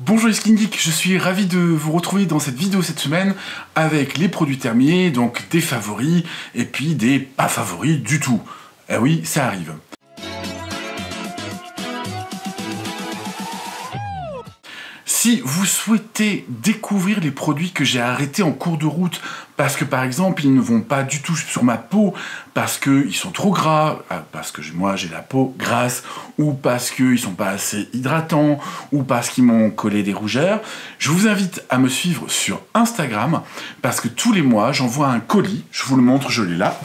Bonjour les Skin Geeks, je suis ravi de vous retrouver dans cette vidéo cette semaine avec les produits terminés, donc des favoris et puis des pas favoris du tout. Eh oui, ça arrive. Si vous souhaitez découvrir les produits que j'ai arrêtés en cours de route, parce que par exemple ils ne vont pas du tout sur ma peau, parce qu'ils sont trop gras, parce que moi j'ai la peau grasse, ou parce qu'ils sont pas assez hydratants, ou parce qu'ils m'ont collé des rougeurs, je vous invite à me suivre sur Instagram, parce que tous les mois j'envoie un colis, je vous le montre, je l'ai là.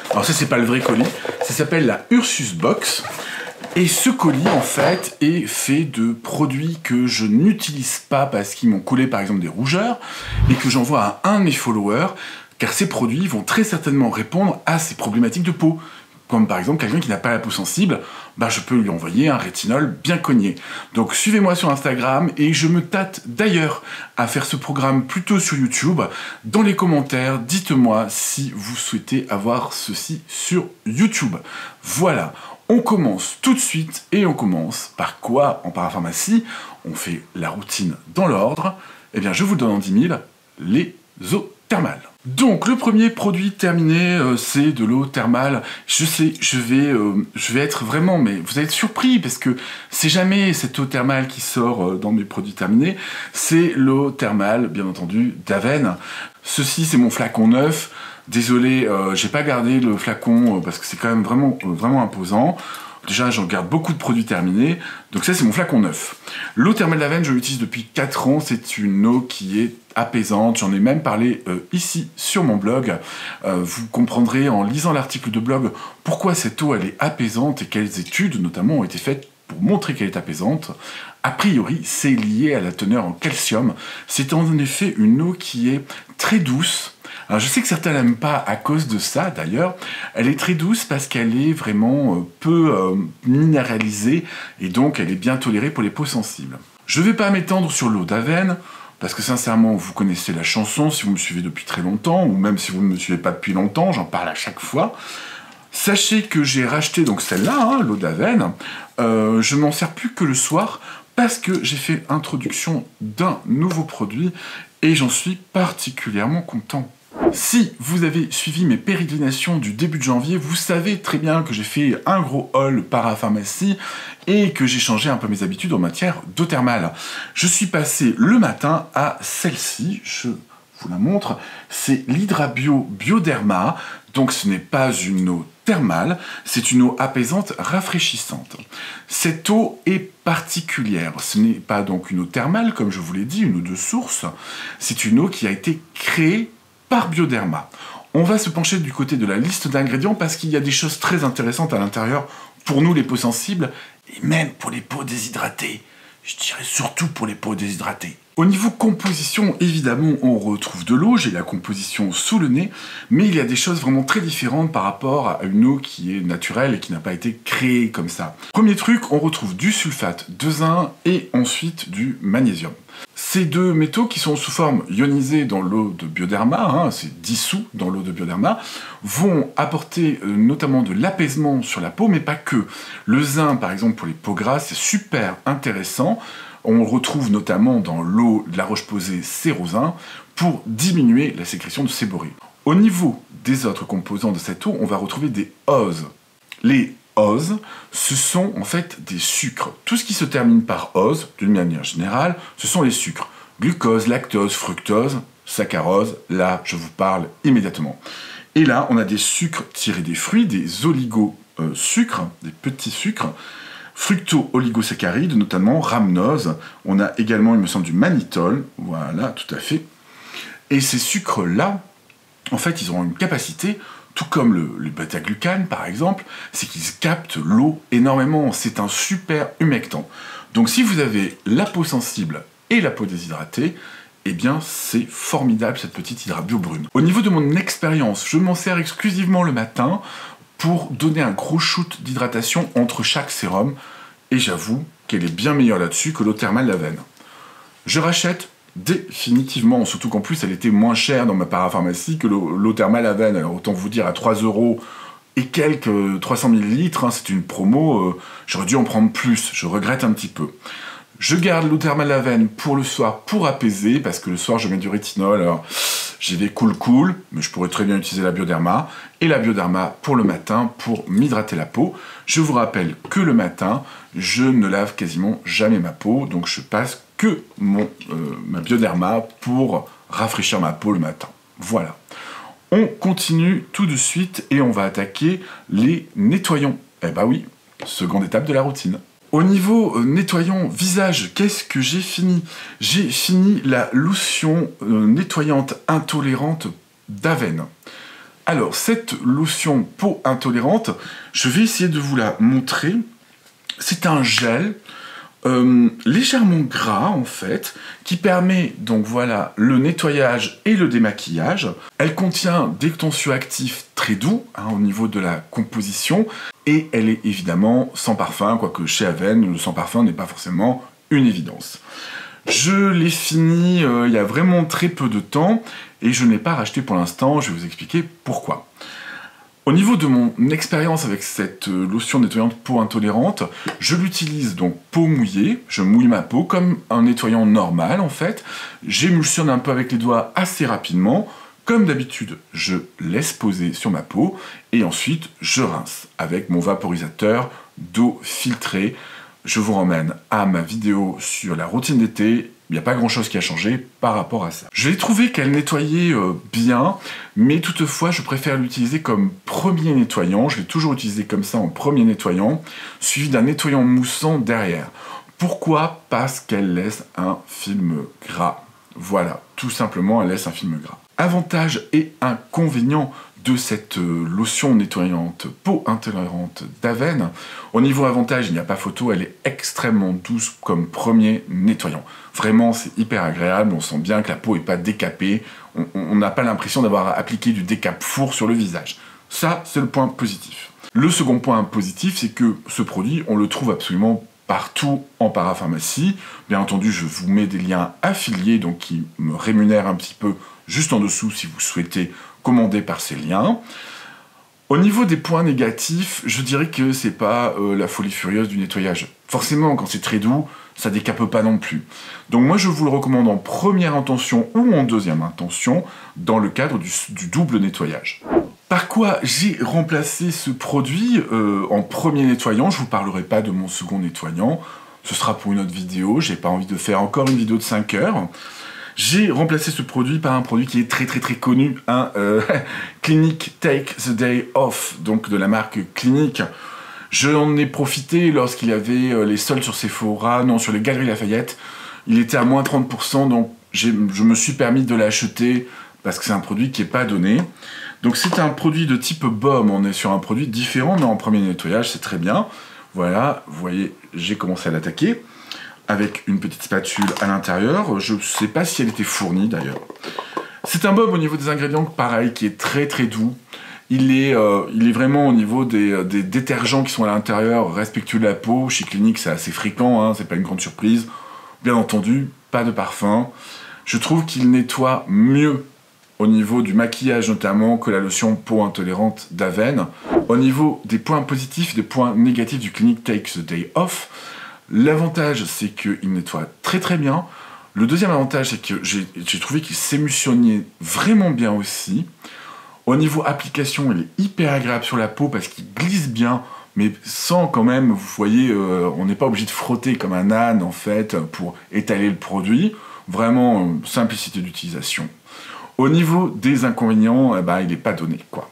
Alors ça c'est pas le vrai colis, ça s'appelle la Ursus Box. Et ce colis, en fait, est fait de produits que je n'utilise pas parce qu'ils m'ont collé, par exemple, des rougeurs, et que j'envoie à un de mes followers, car ces produits vont très certainement répondre à ces problématiques de peau. Comme par exemple, quelqu'un qui n'a pas la peau sensible, je peux lui envoyer un rétinol bien cogné. Donc suivez-moi sur Instagram, et je me tâte d'ailleurs à faire ce programme plutôt sur YouTube. Dans les commentaires, dites-moi si vous souhaitez avoir ceci sur YouTube. Voilà. On commence tout de suite, et on commence par quoi en parapharmacie? On fait la routine dans l'ordre. Eh bien, je vous le donne en 10 000, les eaux thermales. Donc, le premier produit terminé, c'est de l'eau thermale. Je sais, je vais être vraiment, mais vous allez être surpris, parce que c'est jamais cette eau thermale qui sort dans mes produits terminés. C'est l'eau thermale, bien entendu, d'Aven. Ceci, c'est mon flacon neuf. Désolé, j'ai pas gardé le flacon parce que c'est quand même vraiment imposant. Déjà, j'en garde beaucoup de produits terminés. Donc ça, c'est mon flacon neuf. L'eau thermale d'Aven, je l'utilise depuis 4 ans. C'est une eau qui est apaisante. J'en ai même parlé ici sur mon blog. Vous comprendrez en lisant l'article de blog pourquoi cette eau, elle est apaisante et quelles études, notamment, ont été faites pour montrer qu'elle est apaisante. A priori, c'est lié à la teneur en calcium. C'est en effet une eau qui est très douce. Alors je sais que certains n'aiment pas à cause de ça d'ailleurs, elle est très douce parce qu'elle est vraiment peu minéralisée et donc elle est bien tolérée pour les peaux sensibles. Je ne vais pas m'étendre sur l'eau d'Aven, parce que sincèrement vous connaissez la chanson si vous me suivez depuis très longtemps, ou même si vous ne me suivez pas depuis longtemps, j'en parle à chaque fois. Sachez que j'ai racheté donc celle-là, l'eau d'Aven, je m'en sers plus que le soir, parce que j'ai fait introduction d'un nouveau produit et j'en suis particulièrement content. Si vous avez suivi mes pérégrinations du début de janvier, vous savez très bien que j'ai fait un gros haul parapharmacie et que j'ai changé un peu mes habitudes en matière d'eau thermale. Je suis passé le matin à celle-ci, je vous la montre, c'est l'Hydrabio Bioderma, donc ce n'est pas une eau thermale, c'est une eau apaisante rafraîchissante. Cette eau est particulière, ce n'est pas donc une eau thermale comme je vous l'ai dit, une eau de source, c'est une eau qui a été créée par Bioderma. On va se pencher du côté de la liste d'ingrédients parce qu'il y a des choses très intéressantes à l'intérieur pour nous les peaux sensibles et même pour les peaux déshydratées. Je dirais surtout pour les peaux déshydratées. Au niveau composition, évidemment, on retrouve de l'eau, j'ai la composition sous le nez, mais il y a des choses vraiment très différentes par rapport à une eau qui est naturelle et qui n'a pas été créée comme ça. Premier truc, on retrouve du sulfate de zinc et ensuite du magnésium. Ces deux métaux qui sont sous forme ionisée dans l'eau de Bioderma, c'est dissous dans l'eau de Bioderma, vont apporter notamment de l'apaisement sur la peau, mais pas que. Le zinc, par exemple, pour les peaux grasses, c'est super intéressant. On le retrouve notamment dans l'eau de la Roche-Posay Sérosin pour diminuer la sécrétion de séborrhée. Au niveau des autres composants de cette eau, on va retrouver des oses. Les oses, ce sont en fait des sucres. Tout ce qui se termine par ose, d'une manière générale, ce sont les sucres. Glucose, lactose, fructose, saccharose, là je vous parle immédiatement. Et là, on a des sucres tirés des fruits, des oligosucres, des petits sucres, fructo-oligosaccharides, notamment rhamnose. On a également, il me semble, du mannitol, voilà, tout à fait. Et ces sucres-là, en fait, ils ont une capacité, tout comme le bêta-glucane, par exemple, c'est qu'ils captent l'eau énormément. C'est un super humectant. Donc, si vous avez la peau sensible et la peau déshydratée, eh bien, c'est formidable, cette petite Hydrabio brune. Au niveau de mon expérience, je m'en sers exclusivement le matin pour donner un gros shoot d'hydratation entre chaque sérum, et j'avoue qu'elle est bien meilleure là-dessus que l'eau thermale d'Aven. Je rachète définitivement, surtout qu'en plus elle était moins chère dans ma parapharmacie que l'eau thermale Aven, alors autant vous dire à 3 € et quelques 300 ml, c'est une promo, j'aurais dû en prendre plus, je regrette un petit peu. Je garde l'eau thermale Lavène pour le soir pour apaiser, parce que le soir je mets du rétinol, alors j'ai des cool, mais je pourrais très bien utiliser la Bioderma, et la Bioderma pour le matin pour m'hydrater la peau. Je vous rappelle que le matin, je ne lave quasiment jamais ma peau, donc je passe que ma Bioderma pour rafraîchir ma peau le matin. Voilà. On continue tout de suite et on va attaquer les nettoyants. Eh bah oui, seconde étape de la routine. Au niveau nettoyant visage, qu'est-ce que j'ai fini? J'ai fini la lotion nettoyante intolérante d'Avène. Alors, cette lotion peau intolérante, je vais essayer de vous la montrer. C'est un gel légèrement gras en fait, qui permet donc voilà le nettoyage et le démaquillage. Elle contient des tensioactifs très doux au niveau de la composition et elle est évidemment sans parfum, quoique chez Avène le sans parfum n'est pas forcément une évidence. Je l'ai fini il y a vraiment très peu de temps et je ne l'ai pas racheté pour l'instant, je vais vous expliquer pourquoi. Au niveau de mon expérience avec cette lotion nettoyante peau intolérante, je l'utilise donc peau mouillée, je mouille ma peau comme un nettoyant normal en fait, j'émulsionne un peu avec les doigts assez rapidement, comme d'habitude je laisse poser sur ma peau et ensuite je rince avec mon vaporisateur d'eau filtrée. Je vous ramène à ma vidéo sur la routine d'été. Il n'y a pas grand chose qui a changé par rapport à ça. Je l'ai trouvé qu'elle nettoyait bien, mais toutefois je préfère l'utiliser comme premier nettoyant. Je l'ai toujours utilisé comme ça en premier nettoyant, suivi d'un nettoyant moussant derrière. Pourquoi? Parce qu'elle laisse un film gras. Voilà, tout simplement elle laisse un film gras. Avantages et inconvénients de cette lotion nettoyante peau intolérante d'Avène. Au niveau avantage, il n'y a pas photo, elle est extrêmement douce comme premier nettoyant. Vraiment, c'est hyper agréable, on sent bien que la peau n'est pas décapée, on n'a pas l'impression d'avoir appliqué du décape-four sur le visage. Ça, c'est le point positif. Le second point positif, c'est que ce produit, on le trouve absolument partout en parapharmacie. Bien entendu, je vous mets des liens affiliés, donc qui me rémunèrent un petit peu juste en dessous si vous souhaitez commander par ces liens. Au niveau des points négatifs, je dirais que c'est pas la folie furieuse du nettoyage. Forcément, quand c'est très doux, ça décape pas non plus. Donc moi, je vous le recommande en première intention ou en deuxième intention, dans le cadre du double nettoyage. Par quoi j'ai remplacé ce produit en premier nettoyant? Je vous parlerai pas de mon second nettoyant, ce sera pour une autre vidéo, j'ai pas envie de faire encore une vidéo de 5 heures. J'ai remplacé ce produit par un produit qui est très connu, Clinique Take the Day Off, donc de la marque Clinique. J'en ai profité lorsqu'il y avait les soldes sur Sephora, non, sur les Galeries Lafayette. Il était à moins 30%, donc je me suis permis de l'acheter parce que c'est un produit qui n'est pas donné. Donc c'est un produit de type baume, on est sur un produit différent, mais en premier nettoyage, c'est très bien. Voilà, vous voyez, j'ai commencé à l'attaquer avec une petite spatule à l'intérieur. Je ne sais pas si elle était fournie d'ailleurs. C'est un baume au niveau des ingrédients, pareil, qui est très doux. Il est vraiment au niveau des détergents qui sont à l'intérieur, respectueux de la peau. Chez Clinique, c'est assez fréquent, c'est pas une grande surprise. Bien entendu, pas de parfum. Je trouve qu'il nettoie mieux au niveau du maquillage notamment que la lotion peau intolérante d'Avène. Au niveau des points positifs et des points négatifs du Clinique Take the Day Off, l'avantage c'est qu'il nettoie très bien. Le deuxième avantage c'est que j'ai trouvé qu'il s'émulsionnait vraiment bien aussi. Au niveau application, il est hyper agréable sur la peau parce qu'il glisse bien, mais sans quand même, vous voyez, on n'est pas obligé de frotter comme un âne en fait pour étaler le produit. Vraiment, simplicité d'utilisation. Au niveau des inconvénients, il n'est pas donné, quoi.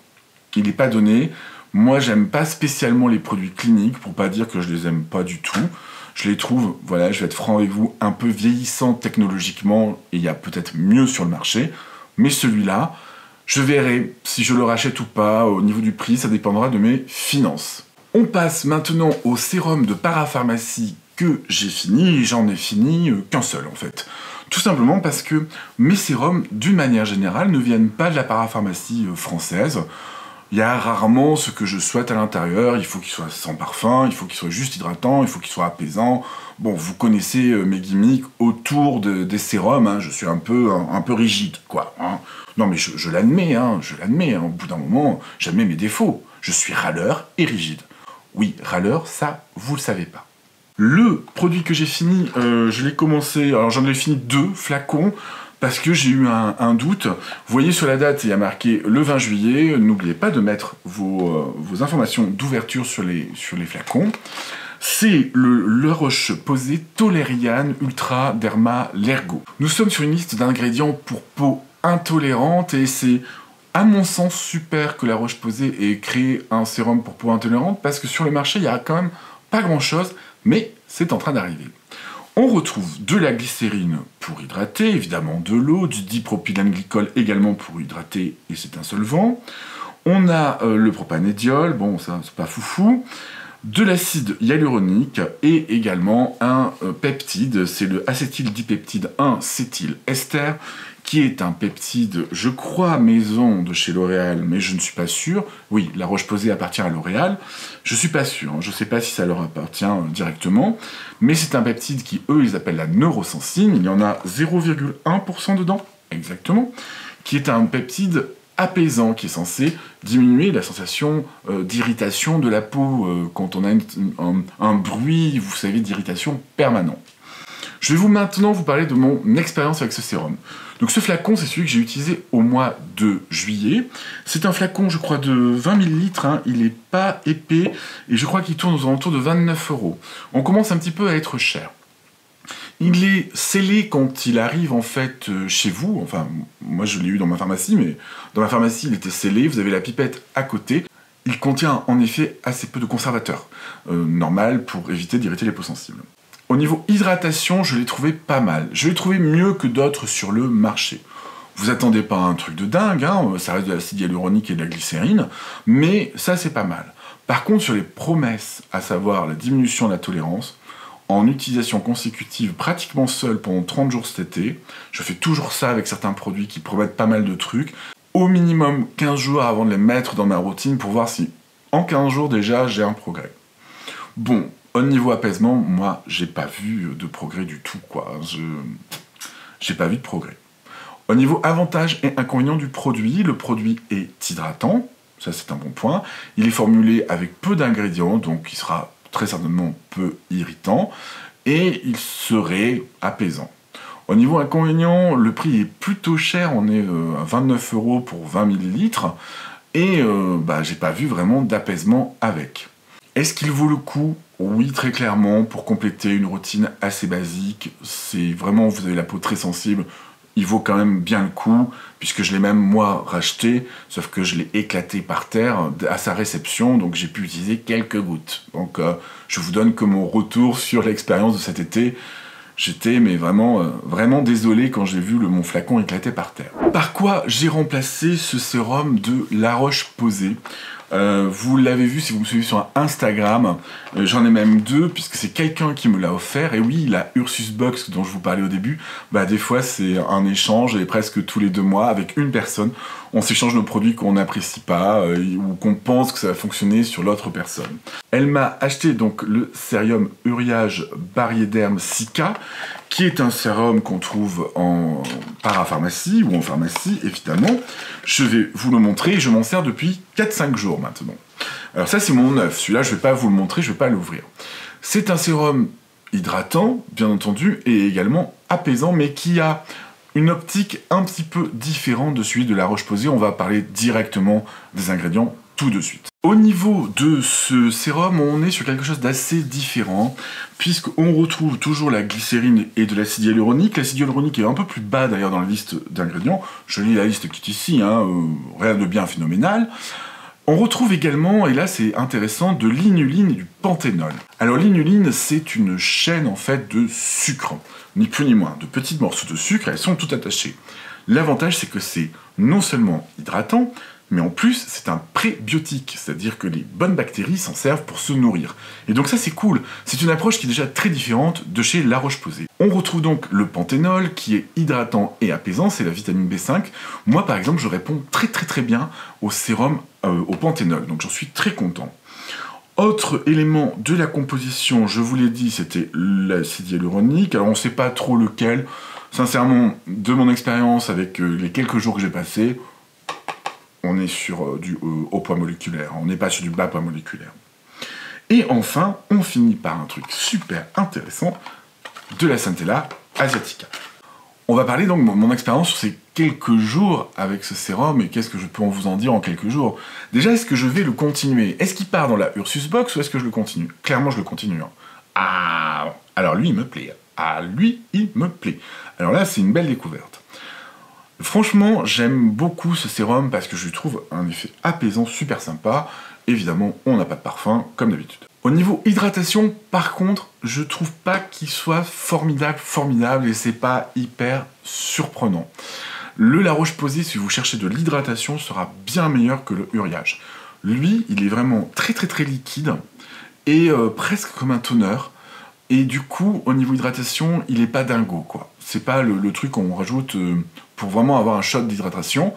Il n'est pas donné. Moi, j'aime pas spécialement les produits cliniques, pour pas dire que je les aime pas du tout. Je les trouve, voilà, je vais être franc avec vous, un peu vieillissants technologiquement, et il y a peut-être mieux sur le marché. Mais celui-là, je verrai si je le rachète ou pas. Au niveau du prix, ça dépendra de mes finances. On passe maintenant au sérum de parapharmacie que j'ai fini, et j'en ai fini qu'un seul en fait. Tout simplement parce que mes sérums, d'une manière générale, ne viennent pas de la parapharmacie française. Il y a rarement ce que je souhaite à l'intérieur. Il faut qu'il soit sans parfum, il faut qu'il soit juste hydratant, il faut qu'il soit apaisant. Bon, vous connaissez mes gimmicks autour des sérums, je suis un peu rigide, quoi. Non, mais je l'admets, au bout d'un moment, j'admets mes défauts. Je suis râleur et rigide. Oui, râleur, ça, vous le savez pas. Le produit que j'ai fini, je l'ai commencé, alors j'en ai fini 2 flacons, parce que j'ai eu un doute. Vous voyez sur la date, il y a marqué le 20 juillet. N'oubliez pas de mettre vos informations d'ouverture sur les flacons. C'est le La Roche-Posay Toleriane Ultra Derma Lergo. Nous sommes sur une liste d'ingrédients pour peau intolérante et c'est, à mon sens, super que La Roche-Posay ait créé un sérum pour peau intolérante parce que sur le marché, il n'y a quand même pas grand-chose, mais c'est en train d'arriver. On retrouve de la glycérine pour hydrater, évidemment de l'eau, du dipropylène glycol également pour hydrater et c'est un solvant. On a le propanédiol, bon ça c'est pas foufou, de l'acide hyaluronique et également un peptide, c'est le acétyldipeptide 1-cétylester, qui est un peptide, je crois, maison de chez L'Oréal, mais je ne suis pas sûr. Oui, La Roche-Posay appartient à L'Oréal. Je ne suis pas sûr, je ne sais pas si ça leur appartient directement, mais c'est un peptide qui, eux, ils appellent la neurosensine. Il y en a 0,1% dedans, exactement, qui est un peptide apaisant, qui est censé diminuer la sensation d'irritation de la peau quand on a un bruit, vous savez, d'irritation permanent. Je vais maintenant vous parler de mon expérience avec ce sérum. Donc ce flacon, c'est celui que j'ai utilisé au mois de juillet. C'est un flacon, je crois, de 20 ml, hein. Il n'est pas épais, et je crois qu'il tourne aux alentours de 29 €. On commence un petit peu à être cher. Il est scellé quand il arrive en fait chez vous, enfin moi je l'ai eu dans ma pharmacie, mais dans ma pharmacie il était scellé, vous avez la pipette à côté. Il contient en effet assez peu de conservateurs, normal pour éviter d'irriter les peaux sensibles. Au niveau hydratation, je l'ai trouvé pas mal. Je l'ai trouvé mieux que d'autres sur le marché. Vous attendez pas un truc de dingue, hein, ça reste de l'acide hyaluronique et de la glycérine, mais ça c'est pas mal. Par contre sur les promesses, à savoir la diminution de la tolérance, en utilisation consécutive, pratiquement seul pendant 30 jours cet été. Je fais toujours ça avec certains produits qui promettent pas mal de trucs. Au minimum 15 jours avant de les mettre dans ma routine pour voir si en 15 jours déjà j'ai un progrès. Bon, au niveau apaisement, moi j'ai pas vu de progrès du tout, quoi. J'ai pas vu de progrès. Au niveau avantages et inconvénients du produit, le produit est hydratant, ça c'est un bon point. Il est formulé avec peu d'ingrédients, donc il sera très certainement peu irritant, et il serait apaisant. Au niveau inconvénient, le prix est plutôt cher, on est à 29 € pour 20 ml, et j'ai pas vu vraiment d'apaisement avec. Est-ce qu'il vaut le coup? Oui, très clairement, pour compléter une routine assez basique, c'est vraiment, vous avez la peau très sensible, il vaut quand même bien le coup, puisque je l'ai même moi racheté, sauf que je l'ai éclaté par terre à sa réception, donc j'ai pu utiliser quelques gouttes. Donc je vous donne que mon retour sur l'expérience de cet été. J'étais mais vraiment désolé quand j'ai vu mon flacon éclater par terre. Par quoi j'ai remplacé ce sérum de La Roche-Posay? Vous l'avez vu si vous me suivez sur Instagram, j'en ai même 2 puisque c'est quelqu'un qui me l'a offert. Et oui, la Ursus Box dont je vous parlais au début, des fois c'est un échange et presque tous les 2 mois avec une personne, on s'échange nos produits qu'on n'apprécie pas ou qu'on pense que ça va fonctionner sur l'autre personne. Elle m'a acheté donc le Sérum Uriage Bariéderme Cica, qui est un sérum qu'on trouve en parapharmacie ou en pharmacie, évidemment. Je vais vous le montrer, je m'en sers depuis 4-5 jours maintenant. Alors ça c'est mon neuf, celui-là je ne vais pas vous le montrer, je ne vais pas l'ouvrir. C'est un sérum hydratant, bien entendu, et également apaisant, mais qui a une optique un petit peu différente de celui de La Roche-Posay. On va parler directement des ingrédients tout de suite. Au niveau de ce sérum, on est sur quelque chose d'assez différent, puisqu'on retrouve toujours la glycérine et de l'acide hyaluronique. L'acide hyaluronique est un peu plus bas d'ailleurs dans la liste d'ingrédients. Je lis la liste qui est ici, rien de bien phénoménal. On retrouve également, et là c'est intéressant, de l'inuline et du panthénol. Alors l'inuline, c'est une chaîne en fait de sucre, ni plus ni moins, de petits morceaux de sucre, elles sont toutes attachées. L'avantage c'est que c'est non seulement hydratant, mais en plus c'est un prébiotique, c'est-à-dire que les bonnes bactéries s'en servent pour se nourrir. Et donc ça c'est cool, c'est une approche qui est déjà très différente de chez La Roche-Posay. On retrouve donc le panthénol qui est hydratant et apaisant, c'est la vitamine B5. Moi par exemple je réponds très bien au sérum au panthénol, donc j'en suis très content. Autre élément de la composition, je vous l'ai dit, c'était l'acide hyaluronique, alors on ne sait pas trop lequel, sincèrement de mon expérience avec les quelques jours que j'ai passés, on est sur du haut poids moléculaire, on n'est pas sur du bas poids moléculaire. Et enfin, on finit par un truc super intéressant, de la Centella Asiatica. On va parler donc de mon expérience sur ces quelques jours avec ce sérum et qu'est-ce que je peux vous en dire en quelques jours. Déjà, est-ce que je vais le continuer? Est-ce qu'il part dans la Ursus Box ou est-ce que je le continue? Clairement, je le continue. Hein. Ah, alors lui, il me plaît. Ah, lui, il me plaît. Alors là, c'est une belle découverte. Franchement, j'aime beaucoup ce sérum parce que je lui trouve un effet apaisant super sympa. Évidemment, on n'a pas de parfum, comme d'habitude. Au niveau hydratation, par contre, je trouve pas qu'il soit formidable, et c'est pas hyper surprenant. Le La Roche-Posay, si vous cherchez de l'hydratation, sera bien meilleur que le Uriage. Lui, il est vraiment très liquide, et presque comme un toner, et du coup, au niveau hydratation, il est pas dingo, quoi. C'est pas le truc qu'on rajoute pour vraiment avoir un shot d'hydratation.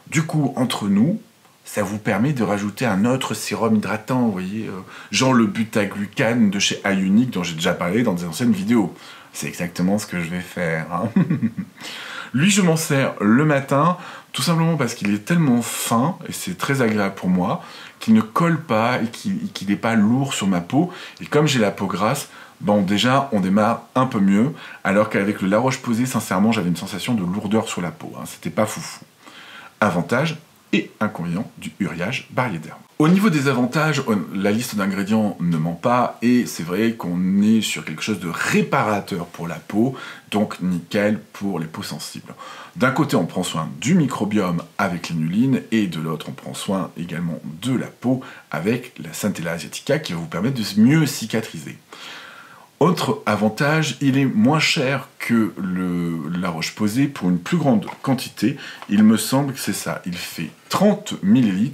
Du coup, entre nous, ça vous permet de rajouter un autre sérum hydratant, vous voyez, genre le butaglucane de chez Ionic dont j'ai déjà parlé dans des anciennes vidéos. C'est exactement ce que je vais faire. Hein. Lui, je m'en sers le matin, tout simplement parce qu'il est tellement fin, et c'est très agréable pour moi, qu'il ne colle pas et qu'il n'est pas lourd sur ma peau. Et comme j'ai la peau grasse, bon, déjà, on démarre un peu mieux, alors qu'avec le La Roche-Posay, sincèrement, j'avais une sensation de lourdeur sur la peau. Hein, c'était pas foufou. Avantage et inconvénient du Uriage Barriederm. Au niveau des avantages, la liste d'ingrédients ne ment pas, et c'est vrai qu'on est sur quelque chose de réparateur pour la peau, donc nickel pour les peaux sensibles. D'un côté, on prend soin du microbiome avec l'inuline, et de l'autre, on prend soin également de la peau avec la Centella Asiatica qui va vous permettre de mieux cicatriser. Autre avantage, il est moins cher que le La Roche-Posay pour une plus grande quantité. Il me semble que c'est ça. Il fait 30 ml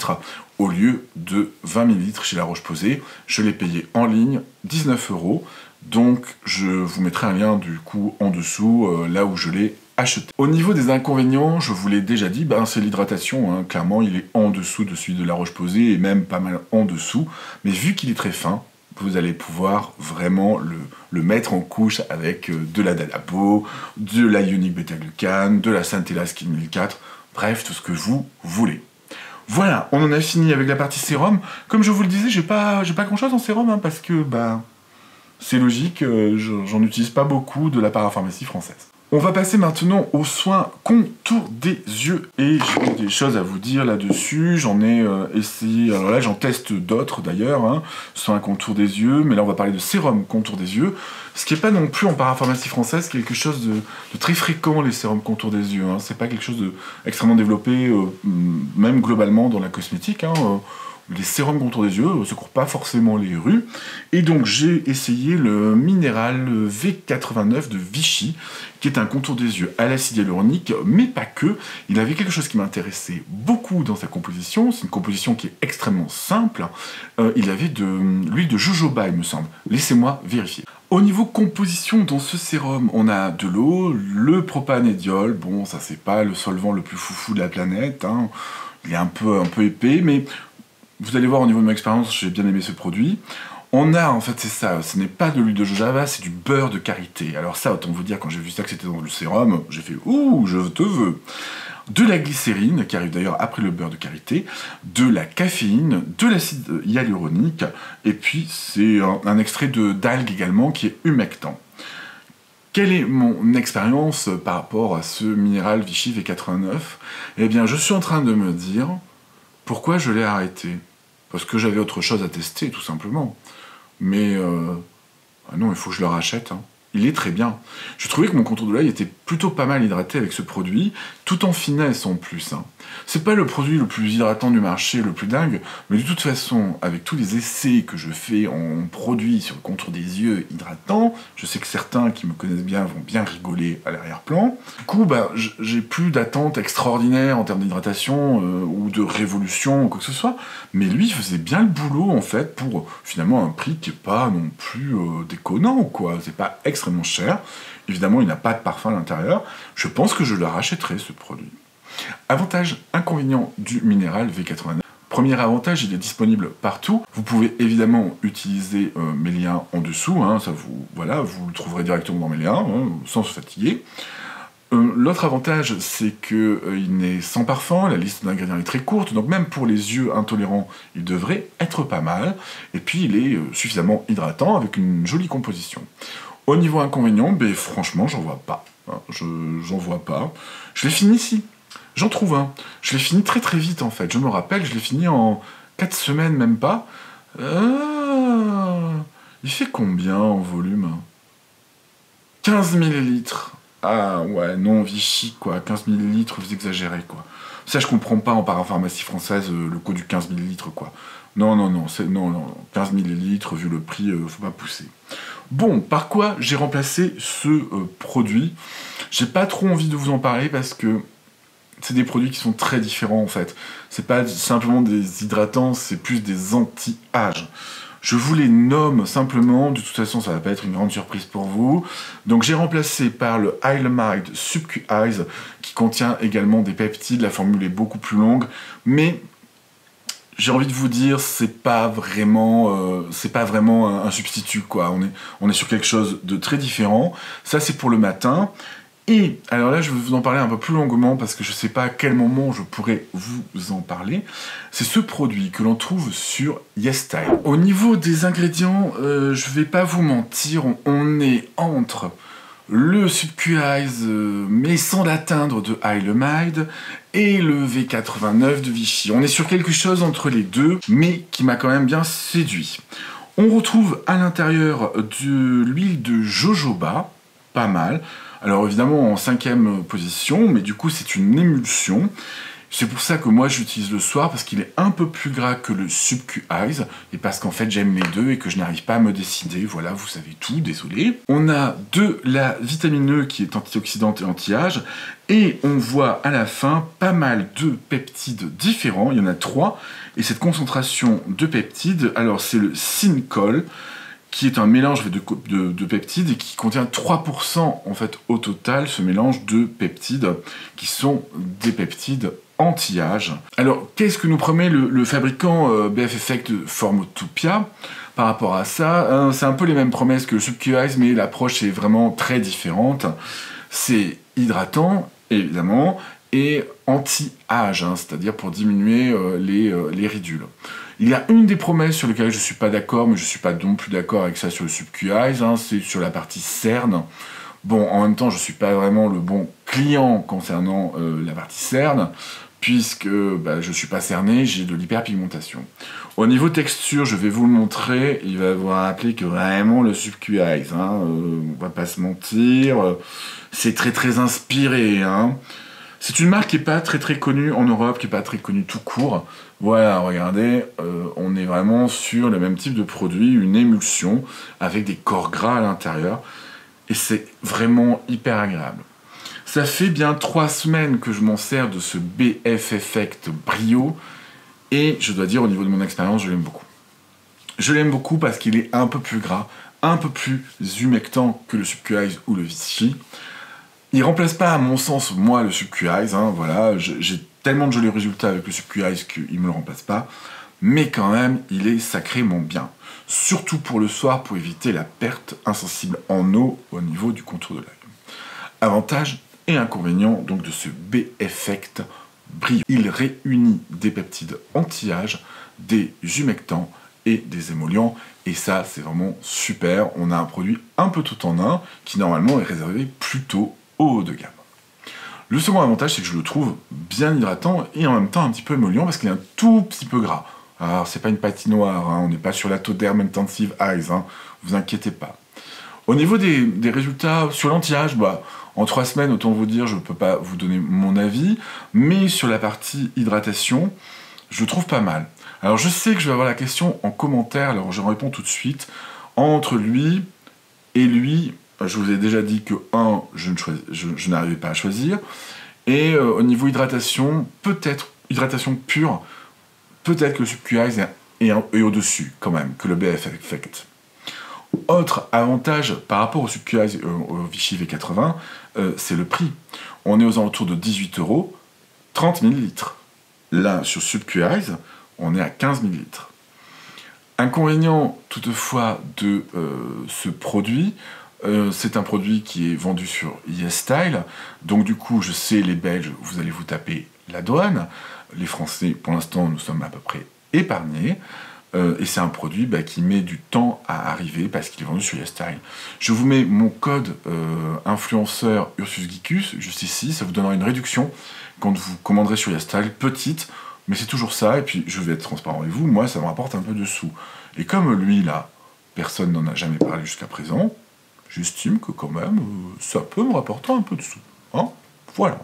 au lieu de 20 ml chez La Roche-Posay. Je l'ai payé en ligne, 19 €. Donc je vous mettrai un lien du coup en dessous, là où je l'ai acheté. Au niveau des inconvénients, je vous l'ai déjà dit, c'est l'hydratation. Hein. Clairement, il est en dessous de celui de La Roche-Posay et même pas mal en dessous. Mais vu qu'il est très fin, vous allez pouvoir vraiment le mettre en couche avec de la Dalabo, de la Ionic bêta-glucane, de la Centella Skin 1004, bref, tout ce que vous voulez. Voilà, on en a fini avec la partie sérum. Comme je vous le disais, j'ai pas grand chose en sérum, hein, parce que c'est logique, j'en utilise pas beaucoup de la parapharmacie française. On va passer maintenant aux soins contour des yeux. Et j'ai des choses à vous dire là-dessus. J'en ai essayé, alors là j'en teste d'autres d'ailleurs, hein, soins contour des yeux, mais là on va parler de sérum contour des yeux. Ce qui n'est pas non plus en parapharmacie française quelque chose de très fréquent, les sérums contour des yeux. Hein. C'est pas quelque chose d'extrêmement développé, même globalement dans la cosmétique. Hein, les sérums contour des yeux ne se courent pas forcément les rues. Et donc j'ai essayé le Minéral V89 de Vichy, qui est un contour des yeux à l'acide hyaluronique, mais pas que. Il avait quelque chose qui m'intéressait beaucoup dans sa composition. C'est une composition qui est extrêmement simple. Il avait de l'huile de jojoba, il me semble. Laissez-moi vérifier. Au niveau composition, dans ce sérum, on a de l'eau, le propanédiol. Bon, ça c'est pas le solvant le plus foufou de la planète. Hein. Il est un peu épais, mais vous allez voir au niveau de mon expérience, j'ai bien aimé ce produit. On a, en fait, c'est ça, ce n'est pas de l'huile de jojoba, c'est du beurre de karité. Alors ça, autant vous dire, quand j'ai vu ça que c'était dans le sérum, j'ai fait « Ouh, je te veux !» De la glycérine, qui arrive d'ailleurs après le beurre de karité, de la caféine, de l'acide hyaluronique, et puis c'est un extrait d'algues également qui est humectant. Quelle est mon expérience par rapport à ce minéral Vichy V89? Eh bien, je suis en train de me dire pourquoi je l'ai arrêté. Parce que j'avais autre chose à tester, tout simplement. Mais non, il faut que je le rachète. Hein. Il est très bien. Je trouvais que mon contour de l'œil était plutôt pas mal hydraté avec ce produit, tout en finesse en plus. Hein. C'est pas le produit le plus hydratant du marché, le plus dingue, mais de toute façon, avec tous les essais que je fais en produits sur le contour des yeux hydratants, je sais que certains qui me connaissent bien vont bien rigoler à l'arrière-plan. Du coup, j'ai plus d'attente extraordinaire en termes d'hydratation ou de révolution ou quoi que ce soit, mais lui, il faisait bien le boulot, en fait, pour finalement un prix qui est pas non plus déconnant, quoi. C'est pas extrêmement cher. Évidemment, il n'a pas de parfum à l'intérieur. Je pense que je le rachèterai, ce produit. Avantage, inconvénient du Minéral V89. Premier avantage, il est disponible partout. Vous pouvez évidemment utiliser mes liens en dessous. Hein, ça vous le trouverez directement dans mes liens, hein, sans se fatiguer. L'autre avantage, c'est qu'il n'est sans parfum, la liste d'ingrédients est très courte, donc même pour les yeux intolérants, il devrait être pas mal. Et puis il est suffisamment hydratant avec une jolie composition. Au niveau inconvénient, ben, franchement, j'en vois pas. Hein, j'en vois pas. Je l'ai fini ici. J'en trouve un. Je l'ai fini très très vite en fait. Je me rappelle, je l'ai fini en 4 semaines, même pas. Il fait combien en volume? 15 millilitres. Ah ouais, non, Vichy, quoi. 15 millilitres, vous exagérez, quoi. Ça, je comprends pas en parapharmacie française, le coût du 15 millilitres, quoi. Non, non, non, non, 15 millilitres, vu le prix, faut pas pousser. Bon, par quoi j'ai remplacé ce produit? J'ai pas trop envie de vous en parler parce que c'est des produits qui sont très différents, en fait. C'est pas simplement des hydratants, c'est plus des anti-âges. Je vous les nomme simplement, de toute façon ça va pas être une grande surprise pour vous. Donc j'ai remplacé par le Hylamide Subcu Eyes, qui contient également des peptides, la formule est beaucoup plus longue, mais j'ai envie de vous dire, c'est pas vraiment un substitut, quoi. On est sur quelque chose de très différent. Ça c'est pour le matin. Et, alors là, je vais vous en parler un peu plus longuement parce que je ne sais pas à quel moment je pourrais vous en parler. C'est ce produit que l'on trouve sur YesStyle. Au niveau des ingrédients, je vais pas vous mentir, on est entre le Subcu Eyes, mais sans l'atteindre de Hylamide, et le V89 de Vichy. On est sur quelque chose entre les deux, mais qui m'a quand même bien séduit. On retrouve à l'intérieur de l'huile de jojoba, pas mal. Alors évidemment en 5e position, mais du coup c'est une émulsion. C'est pour ça que moi j'utilise le soir, parce qu'il est un peu plus gras que le Subcu Eyes, et parce qu'en fait j'aime les deux et que je n'arrive pas à me décider. Voilà, vous savez tout, désolé. On a de la vitamine E qui est antioxydante et anti-âge, et on voit à la fin pas mal de peptides différents, il y en a 3, et cette concentration de peptides, alors c'est le Syncol, qui est un mélange de peptides et qui contient 3% en fait au total, ce mélange de peptides qui sont des peptides anti-âge. Alors qu'est-ce que nous promet le fabricant BF Effect Formotopia par rapport à ça? C'est un peu les mêmes promesses que le Subcu Eyes, mais l'approche est vraiment très différente. C'est hydratant, évidemment, et anti-âge, hein, c'est-à-dire pour diminuer les ridules. Il y a une des promesses sur lesquelles je ne suis pas d'accord, mais je ne suis pas non plus d'accord avec ça sur le Subcu Eyes, hein, c'est sur la partie cerne. Bon, en même temps, je ne suis pas vraiment le bon client concernant la partie cerne, puisque je ne suis pas cerné, j'ai de l'hyperpigmentation. Au niveau texture, je vais vous le montrer, il va vous rappeler que vraiment le Subcu Eyes, hein, on va pas se mentir, c'est très très inspiré, hein. C'est une marque qui n'est pas très très connue en Europe, qui n'est pas très connue tout court. Voilà, regardez, on est vraiment sur le même type de produit, une émulsion avec des corps gras à l'intérieur. Et c'est vraiment hyper agréable. Ça fait bien 3 semaines que je m'en sers de ce BF Effect Brio. Et je dois dire, au niveau de mon expérience, je l'aime beaucoup. Je l'aime beaucoup parce qu'il est un peu plus gras, un peu plus humectant que le Subcu Eyes ou le Vichy. Il remplace pas, à mon sens, moi, le Subcu Eyes, hein, voilà, j'ai tellement de jolis résultats avec le Subcu Eyes qu'il me le remplace pas, mais quand même, il est sacrément bien. Surtout pour le soir, pour éviter la perte insensible en eau au niveau du contour de l'œil. Avantage et inconvénient donc de ce B-Effect Brio. Il réunit des peptides anti-âge, des humectants et des émollients, et ça, c'est vraiment super. On a un produit un peu tout en un, qui normalement est réservé plutôt haut de gamme. Le second avantage, c'est que je le trouve bien hydratant et en même temps un petit peu émollient parce qu'il est un tout petit peu gras. Alors, c'est pas une patinoire, hein, on n'est pas sur la Toderm Intensive Eyes, hein, vous inquiétez pas. Au niveau des résultats sur l'anti-âge, en 3 semaines, autant vous dire, je ne peux pas vous donner mon avis, mais sur la partie hydratation, je le trouve pas mal. Alors, je sais que je vais avoir la question en commentaire, alors je réponds tout de suite. Entre lui et lui, je vous ai déjà dit que je n'arrivais pas à choisir. Et au niveau hydratation, peut-être, hydratation pure, peut-être que le Subcu Eyes est au-dessus, quand même, que le BF Effect. Autre avantage par rapport au Subcu Eyes au Vichy V80, c'est le prix. On est aux alentours de 18 €, 30 ml. Là, sur Subcu Eyes, on est à 15 ml. Inconvénient, toutefois, de ce produit, C'est un produit qui est vendu sur YesStyle, donc du coup, je sais, les Belges, vous allez vous taper la douane. Les Français, pour l'instant, nous sommes à peu près épargnés. Et c'est un produit qui met du temps à arriver parce qu'il est vendu sur YesStyle. Je vous mets mon code influenceur Ursus Geekus juste ici, ça vous donnera une réduction quand vous commanderez sur YesStyle, petite, mais c'est toujours ça, et puis je vais être transparent avec vous, moi ça me rapporte un peu de sous. Et comme lui là, personne n'en a jamais parlé jusqu'à présent, j'estime que quand même, ça peut me rapporter un peu de sous. Hein, voilà.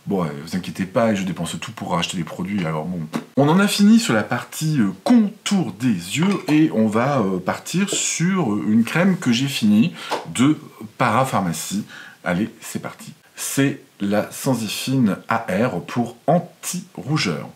Bon, vous inquiétez pas, je dépense tout pour racheter des produits, alors bon. On en a fini sur la partie contour des yeux, et on va partir sur une crème que j'ai finie de Parapharmacie. Allez, c'est parti. C'est la Sensifine AR pour anti-rougeur.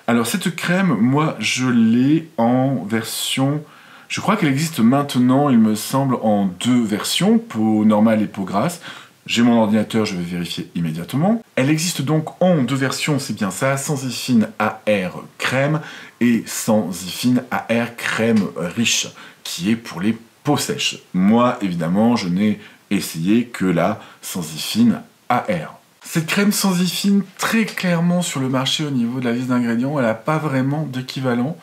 Alors cette crème, moi je l'ai en version... Je crois qu'elle existe maintenant, il me semble, en 2 versions, peau normale et peau grasse. J'ai mon ordinateur, je vais vérifier immédiatement. Elle existe donc en 2 versions, c'est bien ça, Sensifine AR crème et Sensifine AR crème riche, qui est pour les peaux sèches. Moi, évidemment, je n'ai essayé que la Sensifine AR. Cette crème Sensifine, très clairement sur le marché au niveau de la liste d'ingrédients, elle n'a pas vraiment d'équivalent.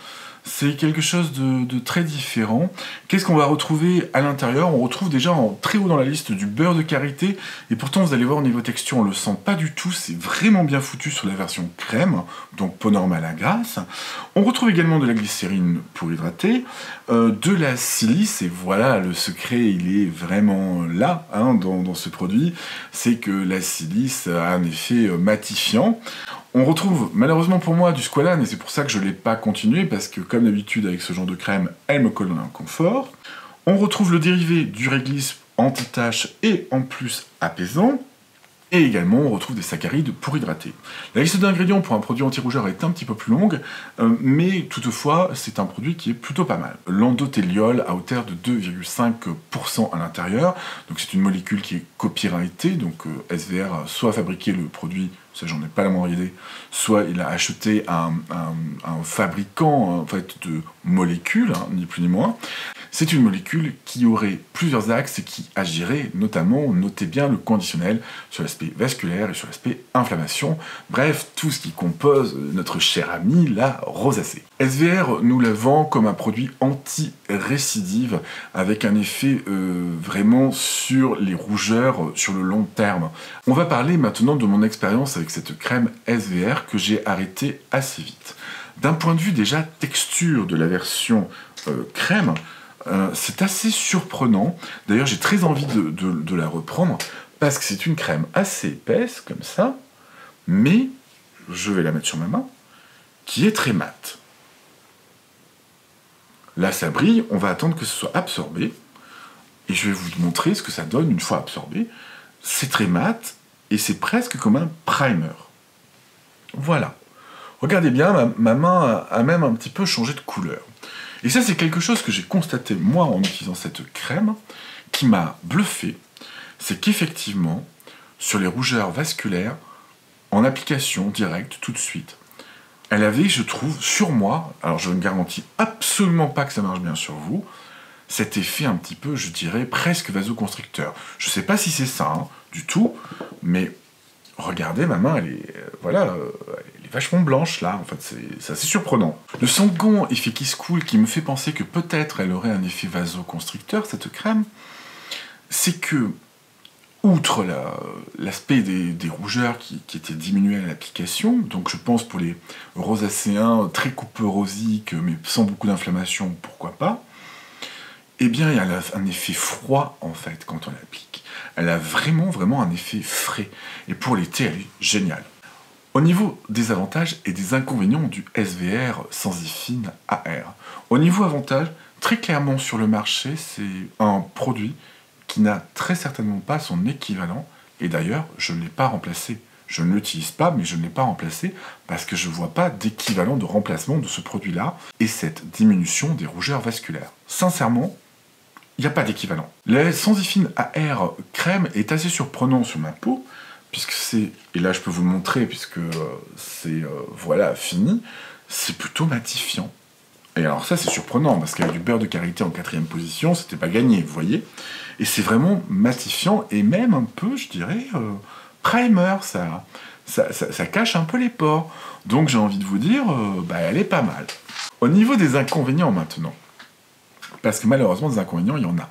C'est quelque chose de très différent. Qu'est-ce qu'on va retrouver à l'intérieur? On retrouve déjà très haut dans la liste du beurre de karité, et pourtant vous allez voir au niveau texture, on le sent pas du tout, c'est vraiment bien foutu sur la version crème, donc peau normale à grasse. On retrouve également de la glycérine pour hydrater, de la silice, et voilà, le secret il est vraiment là, hein, dans ce produit, c'est que la silice a un effet matifiant. On retrouve malheureusement pour moi du squalane, et c'est pour ça que je ne l'ai pas continué, parce que comme d'habitude avec ce genre de crème, elle me colle dans un confort. On retrouve le dérivé du réglisse anti-tache et en plus apaisant. Et également, on retrouve des saccharides pour hydrater. La liste d'ingrédients pour un produit anti-rougeur est un petit peu plus longue, mais toutefois, c'est un produit qui est plutôt pas mal. L'endothéliol à hauteur de 2,5% à l'intérieur, donc c'est une molécule qui est copyrightée, donc SVR a soit fabriqué le produit, ça j'en ai pas la moindre idée, soit il a acheté un fabricant en fait, de molécules, hein, ni plus ni moins. C'est une molécule qui aurait plusieurs axes et qui agirait notamment, notez bien le conditionnel, sur l'aspect vasculaire et sur l'aspect inflammation. Bref, tout ce qui compose notre cher ami, la rosacée. SVR nous la vend comme un produit anti-récidive avec un effet vraiment sur les rougeurs sur le long terme. On va parler maintenant de mon expérience avec cette crème SVR que j'ai arrêtée assez vite. D'un point de vue déjà texture de la version crème, c'est assez surprenant. D'ailleurs, j'ai très envie de la reprendre parce que c'est une crème assez épaisse, comme ça, mais, je vais la mettre sur ma main, qui est très mate. Là, ça brille, on va attendre que ce soit absorbé, et je vais vous montrer ce que ça donne une fois absorbé. C'est très mat, et c'est presque comme un primer. Voilà. Regardez bien, ma main a même un petit peu changé de couleur. Et ça, c'est quelque chose que j'ai constaté, moi, en utilisant cette crème, qui m'a bluffé, c'est qu'effectivement, sur les rougeurs vasculaires, en application directe, tout de suite, elle avait, je trouve, sur moi, alors je ne garantis absolument pas que ça marche bien sur vous, cet effet un petit peu, je dirais, presque vasoconstricteur. Je ne sais pas si c'est ça, hein, du tout, mais regardez, ma main, elle est, voilà, elle est vachement blanche, là, en fait, c'est assez surprenant. Le second effet qui se coule, qui me fait penser que peut-être elle aurait un effet vasoconstricteur, cette crème, c'est que, outre l'aspect des rougeurs qui étaient diminuées à l'application, donc je pense pour les rosacéens très couperosiques, mais sans beaucoup d'inflammation, pourquoi pas, eh bien, il y a un effet froid, en fait, quand on l'applique. Elle a vraiment un effet frais. Et pour l'été, elle est géniale. Au niveau des avantages et des inconvénients du SVR Sensifine AR. Au niveau avantage, très clairement sur le marché, c'est un produit qui n'a très certainement pas son équivalent. Et d'ailleurs, je ne l'ai pas remplacé. Je ne l'utilise pas, mais je ne l'ai pas remplacé parce que je ne vois pas d'équivalent de remplacement de ce produit-là et cette diminution des rougeurs vasculaires. Sincèrement, il n'y a pas d'équivalent. La Sensifine AR crème est assez surprenant sur ma peau, puisque c'est, et là je peux vous le montrer, puisque c'est, voilà, fini, c'est plutôt matifiant. Et alors ça, c'est surprenant, parce qu'avec du beurre de karité en 4e position, c'était pas gagné, vous voyez. Et c'est vraiment matifiant, et même un peu, je dirais, primer, ça cache un peu les pores. Donc j'ai envie de vous dire, elle est pas mal. Au niveau des inconvénients maintenant, parce que malheureusement, des inconvénients, il y en a.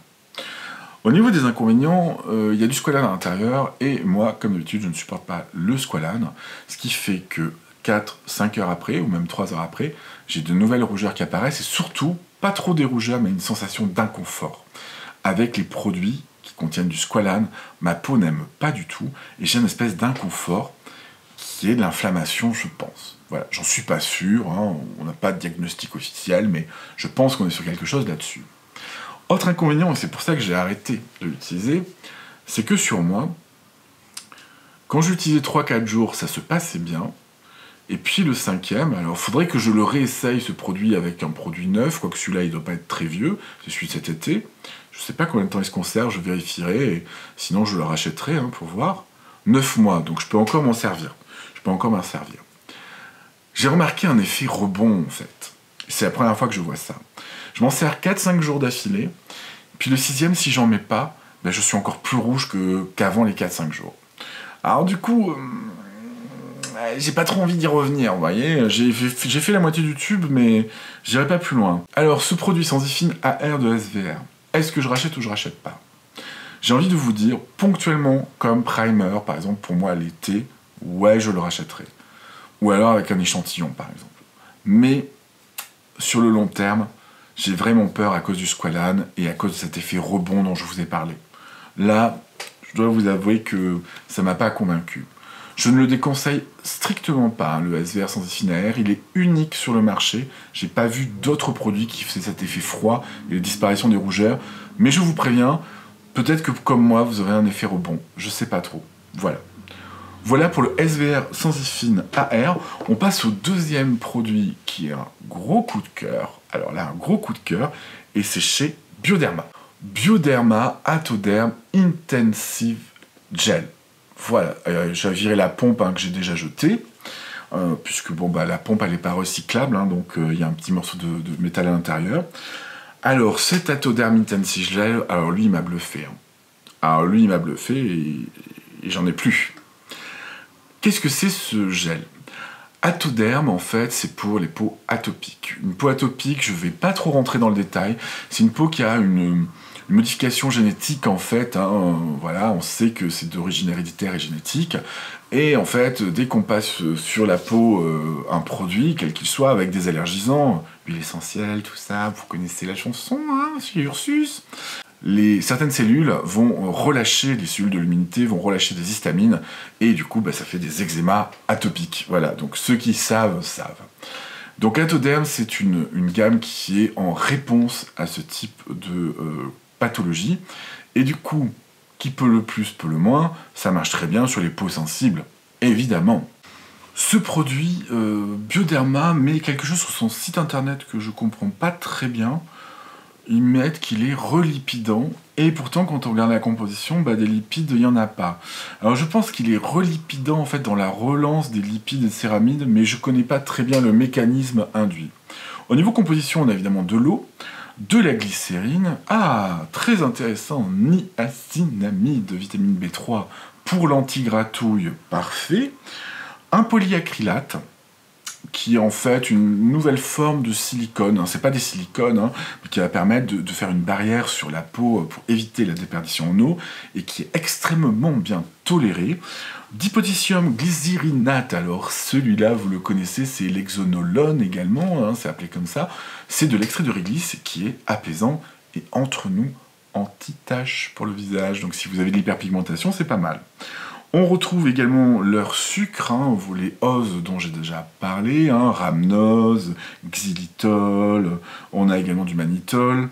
Au niveau des inconvénients, il y a du squalane à l'intérieur, et moi, comme d'habitude, je ne supporte pas le squalane, ce qui fait que 4-5 heures après, ou même 3 heures après, j'ai de nouvelles rougeurs qui apparaissent, et surtout, pas trop des rougeurs, mais une sensation d'inconfort. Avec les produits qui contiennent du squalane, ma peau n'aime pas du tout, et j'ai une espèce d'inconfort qui est de l'inflammation, je pense. Voilà, j'en suis pas sûr, hein, on n'a pas de diagnostic officiel, mais je pense qu'on est sur quelque chose là-dessus. Autre inconvénient, et c'est pour ça que j'ai arrêté de l'utiliser, c'est que sur moi, quand j'utilisais 3-4 jours, ça se passait bien, et puis le 5e, alors il faudrait que je le réessaye ce produit avec un produit neuf, quoique celui-là il doit pas être très vieux, c'est celui de cet été, je sais pas combien de temps il se conserve, je vérifierai, et sinon je le rachèterai pour voir. 9 mois, donc je peux encore m'en servir. J'ai remarqué un effet rebond en fait, c'est la première fois que je vois ça. Je m'en sers 4-5 jours d'affilée, puis le 6e, si j'en mets pas, je suis encore plus rouge qu'avant les 4-5 jours. Alors du coup, j'ai pas trop envie d'y revenir, vous voyez. J'ai fait la moitié du tube, mais j'irai pas plus loin. Alors, ce produit Sensifine AR de SVR, est-ce que je rachète ou je rachète pas? J'ai envie de vous dire, ponctuellement, comme primer, par exemple, pour moi, l'été, ouais, je le rachèterai. Ou alors avec un échantillon, par exemple. Mais, sur le long terme, j'ai vraiment peur à cause du squalane et à cause de cet effet rebond dont je vous ai parlé. Là, je dois vous avouer que ça m'a pas convaincu. Je ne le déconseille strictement pas, le SVR Sensifine AR, il est unique sur le marché. J'ai pas vu d'autres produits qui faisaient cet effet froid et la disparition des rougeurs, mais je vous préviens, peut-être que comme moi, vous aurez un effet rebond. Je sais pas trop. Voilà. Voilà pour le SVR Sensifine AR. On passe au deuxième produit qui est un gros coup de cœur. Alors là, un gros coup de cœur, et c'est chez Bioderma. Bioderma Atoderm Intensive Gel. Voilà, j'ai viré la pompe que j'ai déjà jetée, puisque la pompe elle n'est pas recyclable, donc il y a un petit morceau de métal à l'intérieur. Alors cet Atoderm Intensive Gel, alors lui il m'a bluffé. Alors lui il m'a bluffé et j'en ai plus. Qu'est-ce que c'est ce gel? Atoderm, en fait, c'est pour les peaux atopiques. Une peau atopique, je ne vais pas trop rentrer dans le détail, c'est une peau qui a une modification génétique, en fait. Voilà, on sait que c'est d'origine héréditaire et génétique. Et en fait, dès qu'on passe sur la peau un produit, quel qu'il soit, avec des allergisants, huile essentielle, tout ça, vous connaissez la chanson, Monsieur Ursus. Certaines cellules vont relâcher, les cellules de l'immunité vont relâcher des histamines, et du coup, ça fait des eczémas atopiques. Voilà, donc ceux qui savent, savent. Donc Atoderm, c'est une gamme qui est en réponse à ce type de pathologie, et du coup, qui peut le plus, peut le moins, ça marche très bien sur les peaux sensibles, évidemment. Ce produit, Bioderma, met quelque chose sur son site internet que je comprends pas très bien. Ils mettent qu'il est relipidant, et pourtant quand on regarde la composition, des lipides, il n'y en a pas. Alors je pense qu'il est relipidant en fait dans la relance des lipides et des céramides, mais je ne connais pas très bien le mécanisme induit. Au niveau composition, on a évidemment de l'eau, de la glycérine, très intéressant, niacinamide, vitamine B3 pour l'antigratouille, parfait, un polyacrylate, qui est en fait une nouvelle forme de silicone. C'est pas des silicones, mais qui va permettre de faire une barrière sur la peau pour éviter la déperdition en eau, et qui est extrêmement bien toléré. Dipotassium glycérinate, alors celui-là, vous le connaissez, c'est l'exonolone également, c'est appelé comme ça. C'est de l'extrait de réglisse qui est apaisant et, entre nous, anti-tache pour le visage. Donc si vous avez de l'hyperpigmentation, c'est pas mal. On retrouve également leur sucre, les oses dont j'ai déjà parlé, rhamnose, xylitol, on a également du mannitol.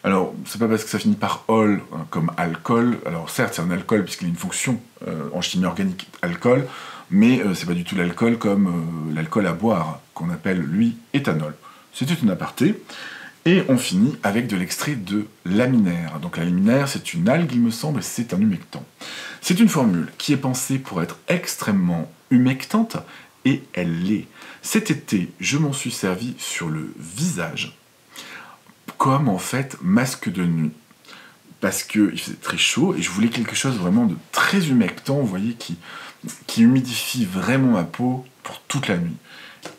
Alors, c'est pas parce que ça finit par ol comme alcool, alors certes c'est un alcool puisqu'il a une fonction en chimie organique alcool, mais c'est pas du tout l'alcool comme l'alcool à boire, qu'on appelle lui éthanol. C'était une aparté. Et on finit avec de l'extrait de laminaire. Donc la laminaire, c'est une algue, il me semble, et c'est un humectant. C'est une formule qui est pensée pour être extrêmement humectante et elle l'est. Cet été, je m'en suis servi sur le visage, comme en fait masque de nuit. Parce qu'il faisait très chaud et je voulais quelque chose vraiment de très humectant, vous voyez, qui humidifie vraiment ma peau pour toute la nuit.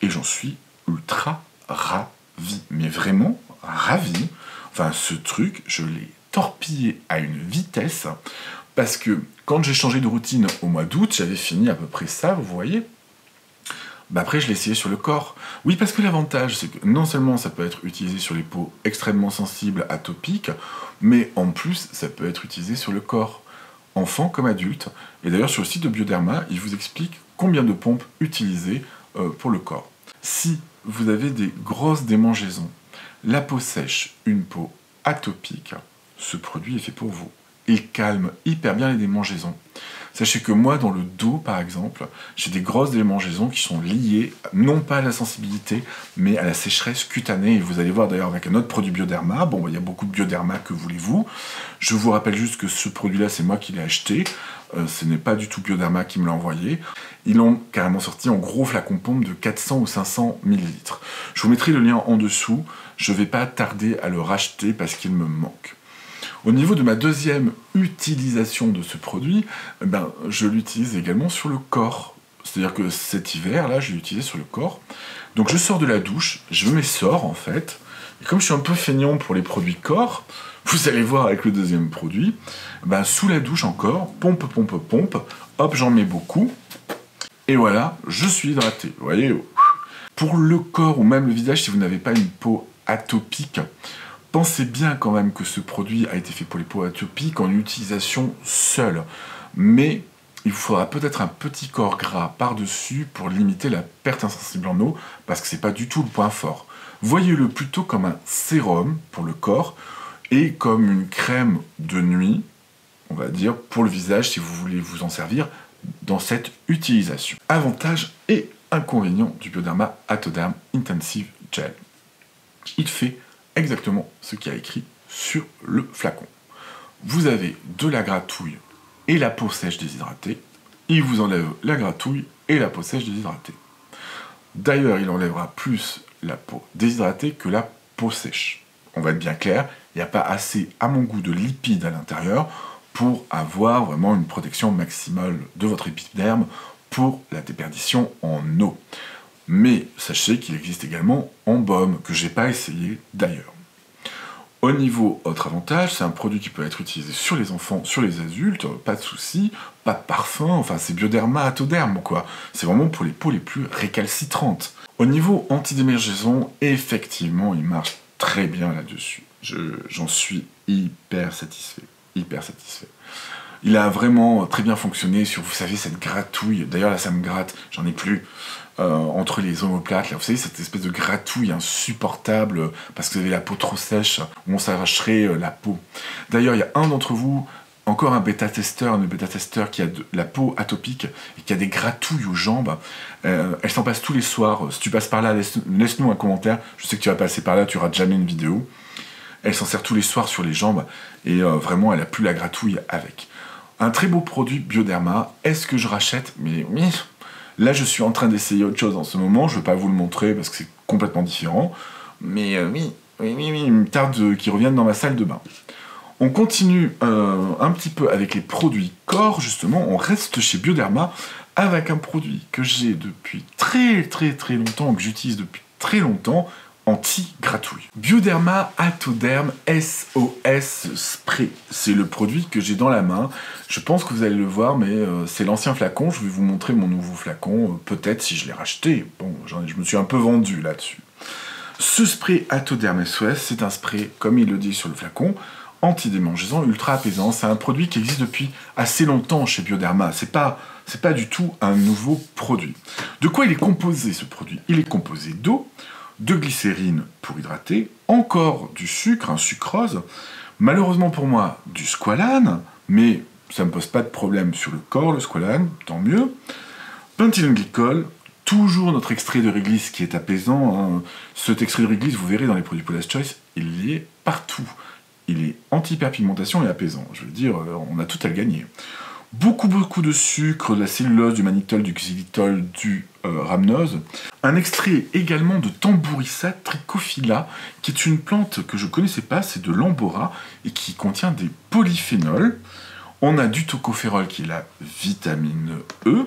Et j'en suis ultra ravi, mais vraiment ravi. Enfin, ce truc, je l'ai torpillé à une vitesse, parce que quand j'ai changé de routine au mois d'août, j'avais fini à peu près ça, vous voyez. Bah après, je l'ai essayé sur le corps. Oui, parce que l'avantage, c'est que non seulement ça peut être utilisé sur les peaux extrêmement sensibles, atopiques, mais en plus, ça peut être utilisé sur le corps, enfant comme adulte. Et d'ailleurs, sur le site de Bioderma, il vous explique combien de pompes utiliser pour le corps. Si vous avez des grosses démangeaisons, la peau sèche, une peau atopique, ce produit est fait pour vous. Il calme hyper bien les démangeaisons. Sachez que moi, dans le dos, par exemple, j'ai des grosses démangeaisons qui sont liées, non pas à la sensibilité, mais à la sécheresse cutanée. Et vous allez voir d'ailleurs avec un autre produit Bioderma. Bon, il y a beaucoup de Bioderma, que voulez-vous. Je vous rappelle juste que ce produit-là, c'est moi qui l'ai acheté. Ce n'est pas du tout Bioderma qui me l'a envoyé. Ils l'ont carrément sorti en gros flacon pompe de 400 ou 500 ml. Je vous mettrai le lien en dessous. Je ne vais pas tarder à le racheter parce qu'il me manque. Au niveau de ma deuxième utilisation de ce produit, je l'utilise également sur le corps. C'est-à-dire que cet hiver, là, je l'ai utilisé sur le corps. Donc je sors de la douche, je m'essore en fait. Et comme je suis un peu feignant pour les produits corps, vous allez voir avec le deuxième produit, sous la douche encore, pompe, hop, j'en mets beaucoup. Et voilà, je suis hydraté. Vous voyez, pour le corps ou même le visage, si vous n'avez pas une peau atopique, pensez bien quand même que ce produit a été fait pour les peaux atopiques en utilisation seule. Mais il vous faudra peut-être un petit corps gras par-dessus pour limiter la perte insensible en eau, parce que c'est pas du tout le point fort. Voyez-le plutôt comme un sérum pour le corps et comme une crème de nuit, on va dire, pour le visage si vous voulez vous en servir dans cette utilisation. Avantages et inconvénients du Bioderma Atoderm Intensive Gel. Il fait exactement ce qu'il y a écrit sur le flacon. Vous avez de la gratouille et la peau sèche déshydratée. Il vous enlève la gratouille et la peau sèche déshydratée. D'ailleurs, il enlèvera plus la peau déshydratée que la peau sèche. On va être bien clair, il n'y a pas assez, à mon goût, de lipides à l'intérieur pour avoir vraiment une protection maximale de votre épiderme pour la déperdition en eau. Mais sachez qu'il existe également en baume, que j'ai pas essayé d'ailleurs. Au niveau autre avantage, c'est un produit qui peut être utilisé sur les enfants, sur les adultes, pas de souci, pas de parfum, enfin c'est Bioderma Atoderm quoi. C'est vraiment pour les peaux les plus récalcitrantes. Au niveau antidémangeaison, effectivement, il marche très bien là-dessus. J'en suis hyper satisfait, hyper satisfait. Il a vraiment très bien fonctionné sur, vous savez, cette gratouille. D'ailleurs, là, ça me gratte, j'en ai plus. Entre les omoplates, là, vous savez, cette espèce de gratouille insupportable, parce que vous avez la peau trop sèche, où on s'arracherait la peau. D'ailleurs, il y a un d'entre vous, encore un bêta-testeur qui a de la peau atopique, et qui a des gratouilles aux jambes. Elle s'en passe tous les soirs. Si tu passes par là, laisse-nous un commentaire. Je sais que tu vas passer par là, tu rates jamais une vidéo. Elle s'en sert tous les soirs sur les jambes, et vraiment, elle a plus la gratouille avec. Un très beau produit Bioderma. Est-ce que je rachète? Mais oui. Là, je suis en train d'essayer autre chose en ce moment. Je ne vais pas vous le montrer parce que c'est complètement différent. Mais oui, il me tarde qu'ils reviennent dans ma salle de bain. On continue un petit peu avec les produits corps, justement. On reste chez Bioderma avec un produit que j'ai depuis très longtemps, que j'utilise depuis très longtemps, anti-gratouille. Bioderma Atoderm SOS Spray. C'est le produit que j'ai dans la main. Je pense que vous allez le voir, mais c'est l'ancien flacon. Je vais vous montrer mon nouveau flacon, peut-être si je l'ai racheté. Bon, je me suis un peu vendu là-dessus. Ce spray Atoderm SOS, c'est un spray, comme il le dit sur le flacon, anti-démangeaisant, ultra apaisant. C'est un produit qui existe depuis assez longtemps chez Bioderma. C'est pas du tout un nouveau produit. De quoi il est composé, ce produit? Il est composé d'eau, de glycérine pour hydrater, encore du sucre, un sucrose, malheureusement pour moi, du squalane, mais ça ne me pose pas de problème sur le corps, le squalane, tant mieux. Pentylène glycol, toujours notre extrait de réglisse qui est apaisant. Hein. Cet extrait de réglisse, vous verrez dans les produits Paula's Choice, il y est partout. Il est anti-hyperpigmentation et apaisant. Je veux dire, on a tout à le gagner. beaucoup de sucre, de la cellulose, du mannitol, du xylitol, du rhamnose. Un extrait également de Tambourissa trichophylla, qui est une plante que je ne connaissais pas, c'est de l'ambora, et qui contient des polyphénols. On a du tocophérol qui est la vitamine E,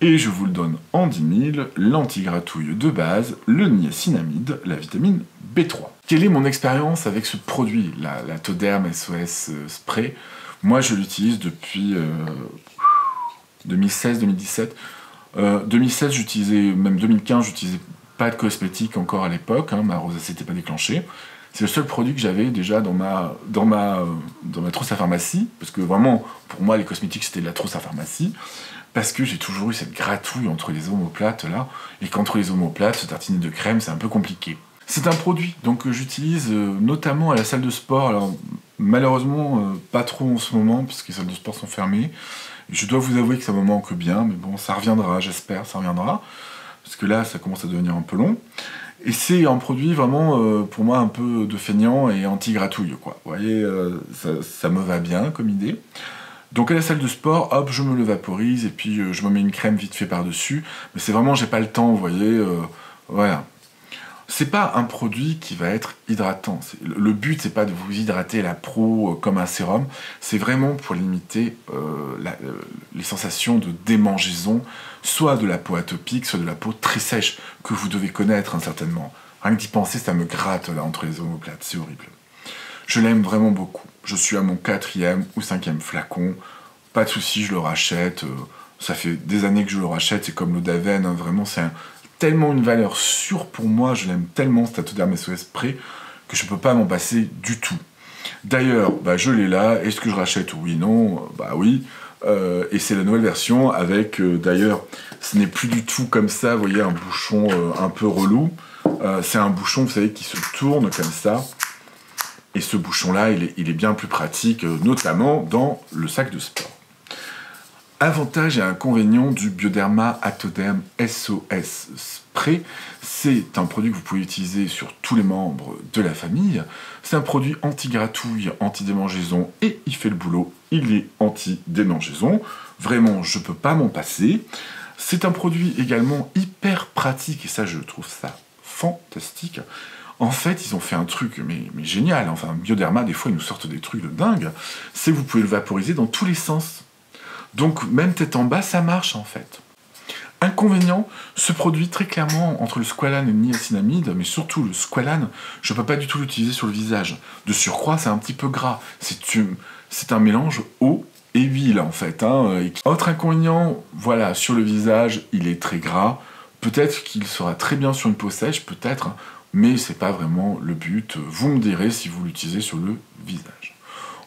et je vous le donne en 10 000, l'antigratouille de base, le niacinamide, la vitamine B3. Quelle est mon expérience avec ce produit, la Toderm SOS Spray? Moi, je l'utilise depuis 2016-2017. 2016, j'utilisais, même 2015, j'utilisais pas de cosmétiques encore à l'époque, hein, ma rosacée n'était pas déclenchée. C'est le seul produit que j'avais déjà dans ma trousse à pharmacie, parce que vraiment, pour moi, les cosmétiques, c'était de la trousse à pharmacie, parce que j'ai toujours eu cette gratouille entre les omoplates, là, et qu'entre les omoplates, se tartiner de crème, c'est un peu compliqué. C'est un produit donc, que j'utilise notamment à la salle de sport, alors malheureusement, pas trop en ce moment, puisque les salles de sport sont fermées. Je dois vous avouer que ça me manque bien, mais bon, ça reviendra, j'espère, ça reviendra, parce que là, ça commence à devenir un peu long. Et c'est un produit vraiment, pour moi, un peu de feignant et anti-gratouille, quoi. Vous voyez, ça me va bien comme idée. Donc à la salle de sport, hop, je me le vaporise, et puis je me mets une crème vite fait par-dessus. Mais c'est vraiment, j'ai pas le temps, vous voyez, voilà. C'est pas un produit qui va être hydratant. Le but, c'est pas de vous hydrater la peau comme un sérum, c'est vraiment pour limiter les sensations de démangeaison, soit de la peau atopique, soit de la peau très sèche, que vous devez connaître, hein, certainement. Rien que d'y penser, ça me gratte là entre les omoplates, c'est horrible. Je l'aime vraiment beaucoup. Je suis à mon 4e ou 5e flacon, pas de souci, je le rachète. Ça fait des années que je le rachète, c'est comme l'eau d'Aven, hein, vraiment, c'est tellement une valeur sûre pour moi, je l'aime tellement, cette Toderm SOS Spray, que je peux pas m'en passer du tout. D'ailleurs, bah, je l'ai là, est-ce que je rachète? Oui, non, bah oui, et c'est la nouvelle version avec, d'ailleurs, ce n'est plus du tout comme ça, vous voyez, un bouchon un peu relou, c'est un bouchon, vous savez, qui se tourne comme ça, et ce bouchon-là, il est bien plus pratique, notamment dans le sac de sport. Avantage et inconvénient du Bioderma Atoderm SOS Spray, c'est un produit que vous pouvez utiliser sur tous les membres de la famille. C'est un produit anti-gratouille, anti-démangeaison et il fait le boulot, il est anti-démangeaison. Vraiment, je ne peux pas m'en passer. C'est un produit également hyper pratique et ça, je trouve ça fantastique. En fait, ils ont fait un truc mais génial. Enfin, Bioderma, des fois, ils nous sortent des trucs de dingue. C'est que vous pouvez le vaporiser dans tous les sens. Donc, même tête en bas, ça marche, en fait. Inconvénient, ce produit, très clairement, entre le squalane et le niacinamide, mais surtout le squalane, je ne peux pas du tout l'utiliser sur le visage. De surcroît, c'est un petit peu gras. C'est un mélange eau et huile, en fait. Hein. Autre inconvénient, voilà, sur le visage, il est très gras. Peut-être qu'il sera très bien sur une peau sèche, peut-être, mais c'est pas vraiment le but. Vous me direz si vous l'utilisez sur le visage.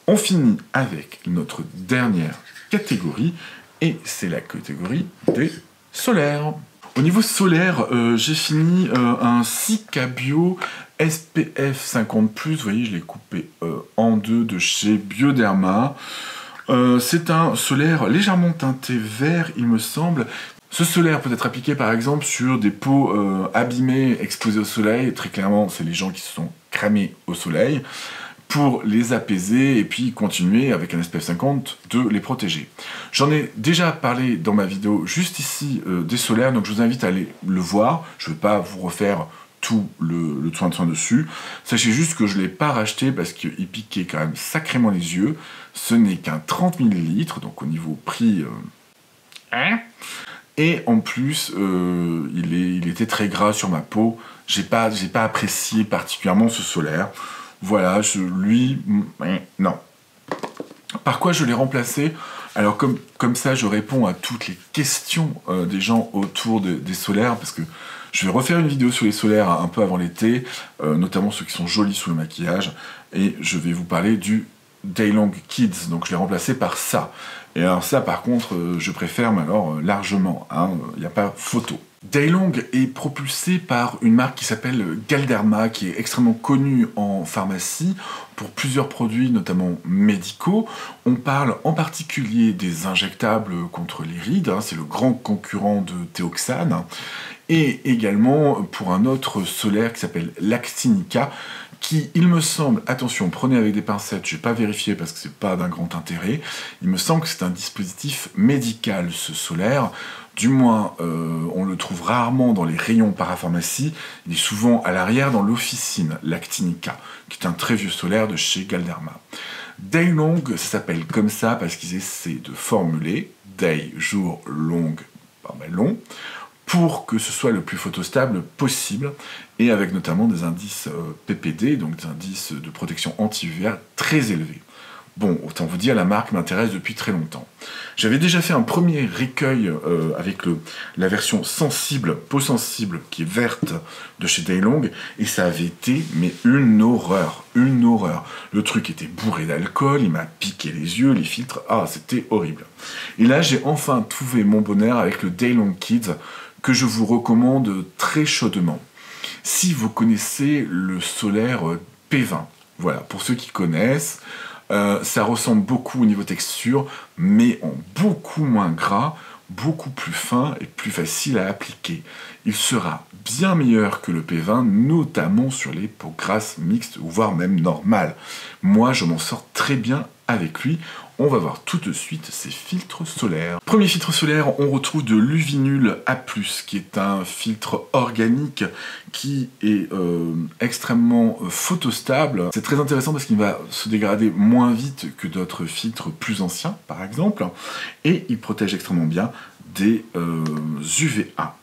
On finit avec notre dernière catégorie, et c'est la catégorie des solaires. Au niveau solaire, j'ai fini un Cicabio SPF 50+, vous voyez, je l'ai coupé en deux de chez Bioderma. C'est un solaire légèrement teinté vert, il me semble. Ce solaire peut être appliqué par exemple sur des peaux abîmées, exposées au soleil. Très clairement, c'est les gens qui se sont cramés au soleil, pour les apaiser et puis continuer avec un SPF 50 de les protéger. J'en ai déjà parlé dans ma vidéo juste ici des solaires, donc je vous invite à aller le voir. Je ne vais pas vous refaire tout le soin dessus. Sachez juste que je ne l'ai pas racheté parce qu'il piquait quand même sacrément les yeux. Ce n'est qu'un 30 ml, donc au niveau prix... Et en plus, il était très gras sur ma peau. J'ai pas apprécié particulièrement ce solaire. Voilà, non. Par quoi je l'ai remplacé? Alors comme ça, je réponds à toutes les questions des gens autour des solaires, parce que je vais refaire une vidéo sur les solaires un peu avant l'été, notamment ceux qui sont jolis sous le maquillage, et je vais vous parler du Daylong Kids, donc je l'ai remplacé par ça. Et alors ça, par contre, je préfère, mais alors largement, il n'y a pas photo. Daylong est propulsé par une marque qui s'appelle Galderma, qui est extrêmement connue en pharmacie pour plusieurs produits, notamment médicaux. On parle en particulier des injectables contre les rides, c'est le grand concurrent de Théoxane. et également pour un autre solaire qui s'appelle l'Actinica, qui, il me semble, attention, prenez avec des pincettes, je n'ai pas vérifié parce que c'est pas d'un grand intérêt, il me semble que c'est un dispositif médical, ce solaire, du moins, on le trouve rarement dans les rayons parapharmacie, il est souvent à l'arrière dans l'officine, l'Actinica, qui est un très vieux solaire de chez Galderma. Daylong, ça s'appelle comme ça parce qu'ils essaient de formuler, day, jour, long, long, pour que ce soit le plus photostable possible, et avec notamment des indices PPD, donc des indices de protection anti-UV très élevés. Bon, autant vous dire, la marque m'intéresse depuis très longtemps. J'avais déjà fait un premier recueil avec la version sensible, peau sensible, qui est verte, de chez Daylong, et ça avait été, mais une horreur, une horreur. Le truc était bourré d'alcool, il m'a piqué les yeux, les filtres, c'était horrible. Et là, j'ai enfin trouvé mon bonheur avec le Daylong Kids, que je vous recommande très chaudement. Si vous connaissez le solaire P20, voilà, pour ceux qui connaissent, ça ressemble beaucoup au niveau texture, mais en beaucoup moins gras, beaucoup plus fin et plus facile à appliquer. Il sera bien meilleur que le P20, notamment sur les peaux grasses, mixtes, voire même normales. Moi, je m'en sors très bien avec lui. On va voir tout de suite ces filtres solaires. Premier filtre solaire, on retrouve de l'Uvinul A+, qui est un filtre organique qui est extrêmement photostable. C'est très intéressant parce qu'il va se dégrader moins vite que d'autres filtres plus anciens, par exemple, et il protège extrêmement bien des UVA.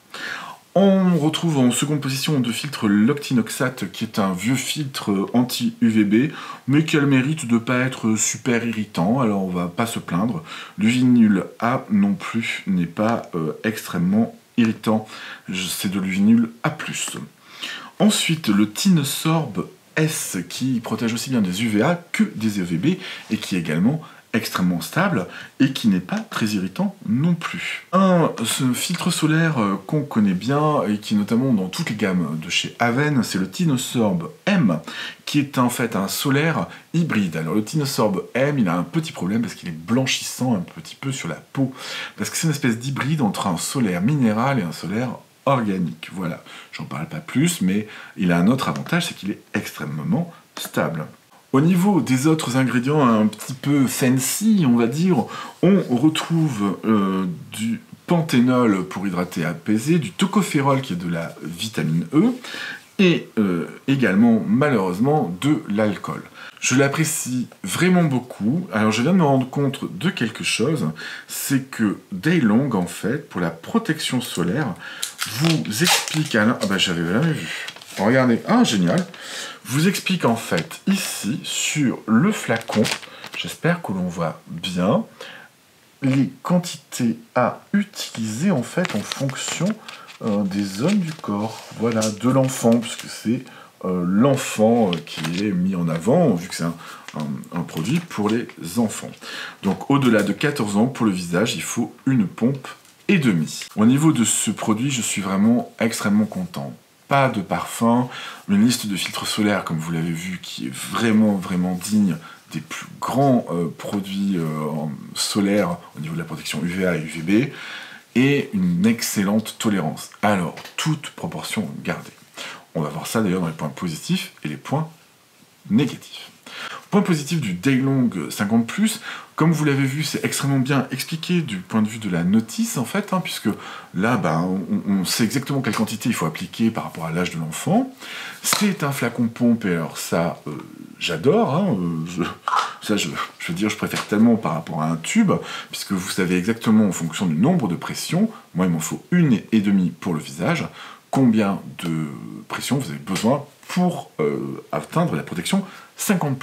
On retrouve en seconde position de filtre l'Octinoxate, qui est un vieux filtre anti-UVB, mais qui a le mérite de ne pas être super irritant, alors on va pas se plaindre. L'Uvinul A non plus n'est pas extrêmement irritant, c'est de l'Uvinul A+. Ensuite, le Tinosorb S, qui protège aussi bien des UVA que des UVB, et qui est également extrêmement stable et qui n'est pas très irritant non plus. Ce filtre solaire qu'on connaît bien et qui est notamment dans toutes les gammes de chez Aven, c'est le Tinosorb M, qui est en fait un solaire hybride. Alors le Tinosorb M, il a un petit problème parce qu'il est blanchissant un petit peu sur la peau, parce que c'est une espèce d'hybride entre un solaire minéral et un solaire organique. Voilà, j'en parle pas plus, mais il a un autre avantage, c'est qu'il est extrêmement stable. Au niveau des autres ingrédients un petit peu fancy, on va dire, on retrouve du panthénol pour hydrater et apaiser, du tocopherol qui est de la vitamine E, et également, malheureusement, de l'alcool. Je l'apprécie vraiment beaucoup. Alors, je viens de me rendre compte de quelque chose, c'est que Daylong, en fait, pour la protection solaire, vous explique... j'avais jamais vu. Regardez, génial. Vous explique en fait ici sur le flacon, j'espère que l'on voit bien, les quantités à utiliser en fait en fonction des zones du corps, voilà, de l'enfant, puisque c'est l'enfant qui est mis en avant, vu que c'est un produit pour les enfants. Donc au-delà de 14 ans, pour le visage, il faut une pompe et demie. Au niveau de ce produit, je suis vraiment extrêmement content. Pas de parfum, une liste de filtres solaires, comme vous l'avez vu, qui est vraiment, vraiment digne des plus grands produits solaires au niveau de la protection UVA et UVB, et une excellente tolérance. Alors, toute proportion gardée. On va voir ça d'ailleurs dans les points positifs et les points négatifs. Point positif du Daylong 50+, comme vous l'avez vu, c'est extrêmement bien expliqué du point de vue de la notice, en fait, puisque là, on sait exactement quelle quantité il faut appliquer par rapport à l'âge de l'enfant. C'est un flacon pompe, et alors ça, j'adore, je veux dire, je préfère tellement par rapport à un tube, puisque vous savez exactement en fonction du nombre de pressions, moi il m'en faut 1,5 pour le visage, combien de pression vous avez besoin pour atteindre la protection 50+.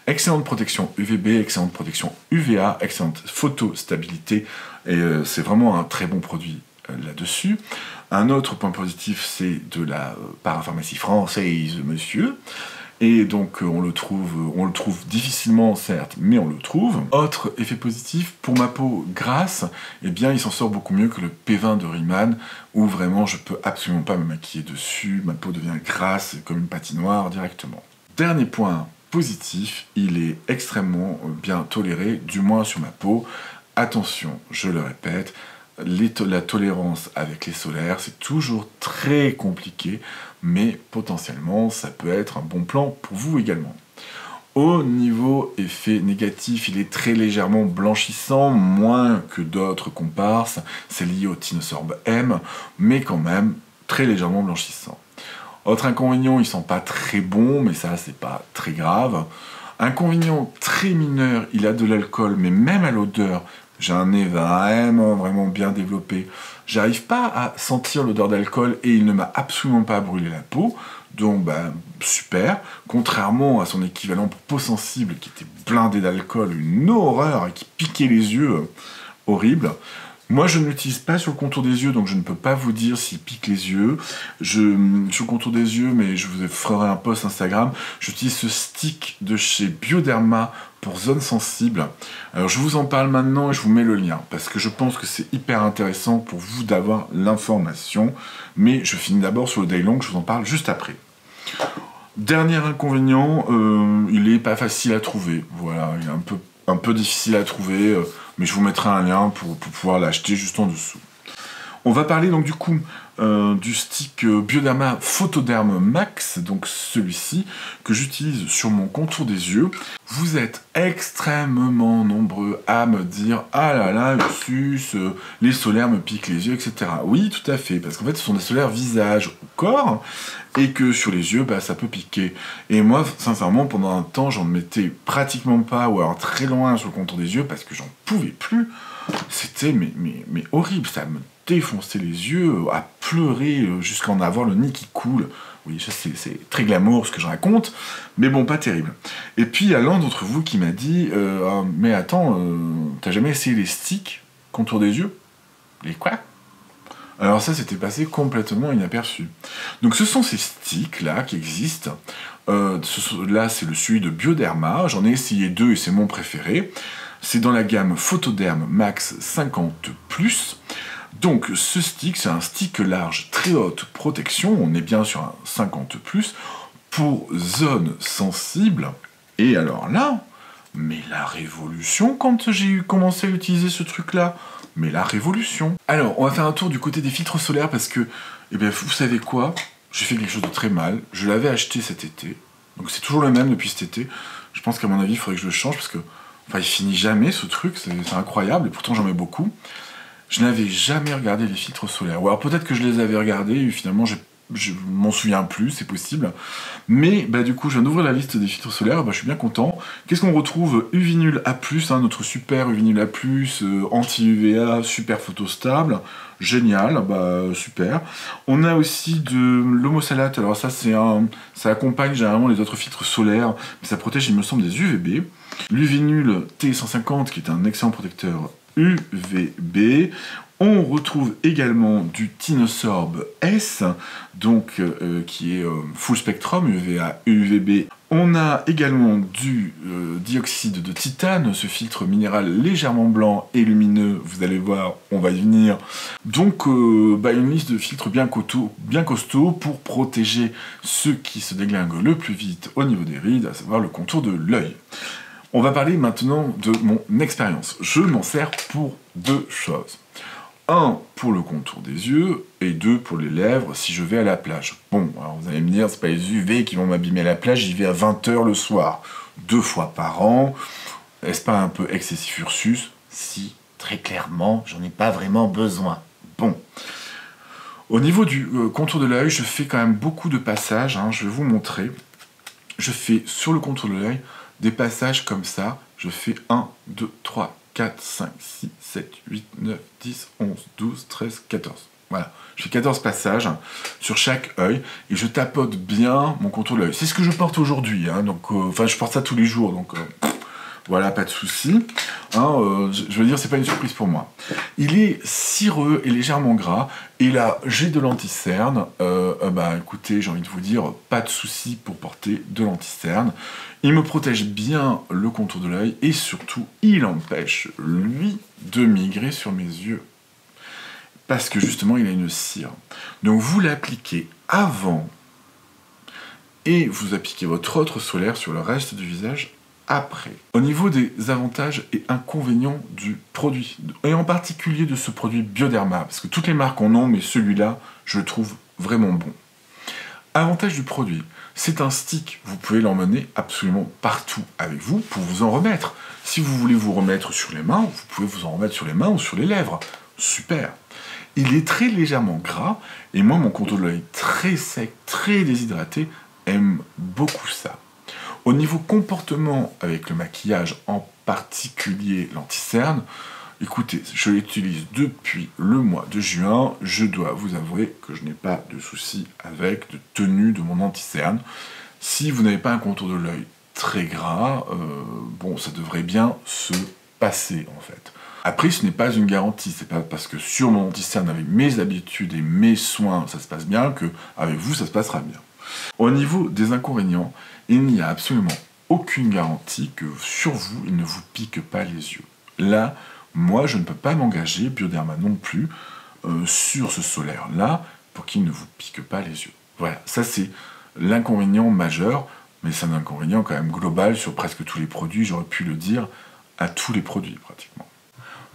Excellente protection UVB, excellente protection UVA, excellente photostabilité, et c'est vraiment un très bon produit là-dessus. Un autre point positif, c'est de la parapharmacie française, monsieur. Et donc on le trouve difficilement certes, mais on le trouve. Autre effet positif, pour ma peau grasse, eh bien il s'en sort beaucoup mieux que le P20 de Riemann, où vraiment je peux absolument pas me maquiller dessus, ma peau devient grasse comme une patinoire directement. Dernier point positif, il est extrêmement bien toléré, du moins sur ma peau. Attention, je le répète, la tolérance avec les solaires, c'est toujours très compliqué, mais potentiellement, ça peut être un bon plan pour vous également. Au niveau effet négatif, il est très légèrement blanchissant, moins que d'autres comparses, c'est lié au Tinosorb M, mais quand même très légèrement blanchissant. Autre inconvénient, il sent pas très bon, mais ça c'est pas très grave. Inconvénient très mineur, il a de l'alcool, mais même à l'odeur, j'ai un nez vraiment bien développé. J'arrive pas à sentir l'odeur d'alcool et il ne m'a absolument pas brûlé la peau. Donc, super. Contrairement à son équivalent pour peau sensible qui était blindé d'alcool, une horreur, et qui piquait les yeux, horrible. Moi, je ne l'utilise pas sur le contour des yeux, donc je ne peux pas vous dire s'il pique les yeux. Sur le contour des yeux, mais je vous ferai un post Instagram, j'utilise ce stick de chez Bioderma pour zone sensible. Alors, je vous en parle maintenant et je vous mets le lien, parce que je pense que c'est hyper intéressant pour vous d'avoir l'information. Mais je finis d'abord sur le Daylong, je vous en parle juste après. Dernier inconvénient, il est pas facile à trouver. Voilà, il est un peu difficile à trouver, mais je vous mettrai un lien pour pouvoir l'acheter juste en dessous. On va parler donc du coup du stick Bioderma Photoderm Max, donc celui-ci, que j'utilise sur mon contour des yeux. Vous êtes extrêmement nombreux à me dire « Ah là là, Ursus, les solaires me piquent les yeux, etc. » Oui, tout à fait, parce qu'en fait, ce sont des solaires visage ou corps, et que sur les yeux, ça peut piquer. Et moi, sincèrement, pendant un temps, j'en mettais pratiquement pas, ou alors très loin sur le contour des yeux, parce que j'en pouvais plus. C'était mais horrible, ça me défonçait les yeux, à pleurer jusqu'à en avoir le nez qui coule. Oui, ça c'est très glamour ce que je raconte, mais bon, pas terrible. Et puis il y a l'un d'entre vous qui m'a dit mais attends, t'as jamais essayé les sticks contour des yeux? Les quoi? Alors ça, c'était passé complètement inaperçu. Donc ce sont ces sticks-là qui existent. Là, c'est celui de Bioderma. J'en ai essayé 2 et c'est mon préféré. C'est dans la gamme Photoderm Max 50+. Donc ce stick, c'est un stick large, très haute protection. On est bien sur un 50+, pour zone sensible. Et alors là, mais la révolution quand j'ai commencé à utiliser ce truc-là. Mais la révolution. Alors, on va faire un tour du côté des filtres solaires parce que, eh bien, vous savez quoi? J'ai fait quelque chose de très mal. Je l'avais acheté cet été. Donc c'est toujours le même depuis cet été. Je pense qu'à mon avis, il faudrait que je le change parce que, enfin, il finit jamais ce truc. C'est incroyable. Et pourtant, j'en mets beaucoup. Je n'avais jamais regardé les filtres solaires. Ou alors peut-être que je les avais regardés et finalement, je m'en souviens plus, c'est possible. Mais du coup, je viens d'ouvrir la liste des filtres solaires, je suis bien content. Qu'est-ce qu'on retrouve? UV-Nul A+, notre super UV-Nul A+, anti-UVA, super photostable. Génial, super. On a aussi de l'homosalate. Alors ça, ça accompagne généralement les autres filtres solaires, mais ça protège, il me semble, des UVB. L'UV-Nul T150, qui est un excellent protecteur UVB. On retrouve également du Tinosorb S, donc qui est full spectrum, UVA, UVB. On a également du dioxyde de titane, ce filtre minéral légèrement blanc et lumineux, vous allez voir, on va y venir. Donc une liste de filtres bien costaud pour protéger ceux qui se déglinguent le plus vite au niveau des rides, à savoir le contour de l'œil. On va parler maintenant de mon expérience. Je m'en sers pour 2 choses. 1 pour le contour des yeux et 2 pour les lèvres si je vais à la plage. Bon, alors vous allez me dire, c'est pas les UV qui vont m'abîmer à la plage, j'y vais à 20 h le soir, 2 fois par an. Est-ce pas un peu excessif, Ursus? Si, très clairement, j'en ai pas vraiment besoin. Bon. Au niveau du contour de l'œil, je fais quand même beaucoup de passages, je vais vous montrer. Je fais sur le contour de l'œil des passages comme ça. Je fais 1, 2, 3, 4, 5, 6, 7, 8, 9, 10, 11, 12, 13, 14. Voilà, je fais 14 passages sur chaque œil et je tapote bien mon contour de l'œil. C'est ce que je porte aujourd'hui, donc je porte ça tous les jours, donc voilà, pas de souci. Je veux dire, c'est pas une surprise pour moi. Il est cireux et légèrement gras, et là, j'ai de l'anti-cerne. Écoutez, j'ai envie de vous dire, pas de souci pour porter de l'anti-cerne. Il me protège bien le contour de l'œil, et surtout, il empêche, lui, de migrer sur mes yeux. Parce que justement, il a une cire. Donc vous l'appliquez avant, et vous appliquez votre autre solaire sur le reste du visage après. Au niveau des avantages et inconvénients du produit, et en particulier de ce produit Bioderma, parce que toutes les marques en ont, mais celui-là, je le trouve vraiment bon. Avantage du produit, c'est un stick, vous pouvez l'emmener absolument partout avec vous pour vous en remettre. Si vous voulez vous remettre sur les mains, vous pouvez vous en remettre sur les mains ou sur les lèvres. Super. Il est très légèrement gras, et moi, mon contour de l'œil très sec, très déshydraté, aime beaucoup ça. Au niveau comportement avec le maquillage, en particulier l'anti-cerne, écoutez, je l'utilise depuis le mois de juin, je dois vous avouer que je n'ai pas de soucis avec de tenue de mon anti-cerne. Si vous n'avez pas un contour de l'œil très gras, bon, ça devrait bien se passer en fait. Après, ce n'est pas une garantie, c'est pas parce que sur mon anti-cerne, avec mes habitudes et mes soins, ça se passe bien, que avec vous, ça se passera bien. Au niveau des inconvénients, il n'y a absolument aucune garantie que sur vous, il ne vous pique pas les yeux. Là, moi, je ne peux pas m'engager, Bioderma non plus, sur ce solaire-là, pour qu'il ne vous pique pas les yeux. Voilà, ça c'est l'inconvénient majeur, mais c'est un inconvénient quand même global sur presque tous les produits, j'aurais pu le dire à tous les produits pratiquement.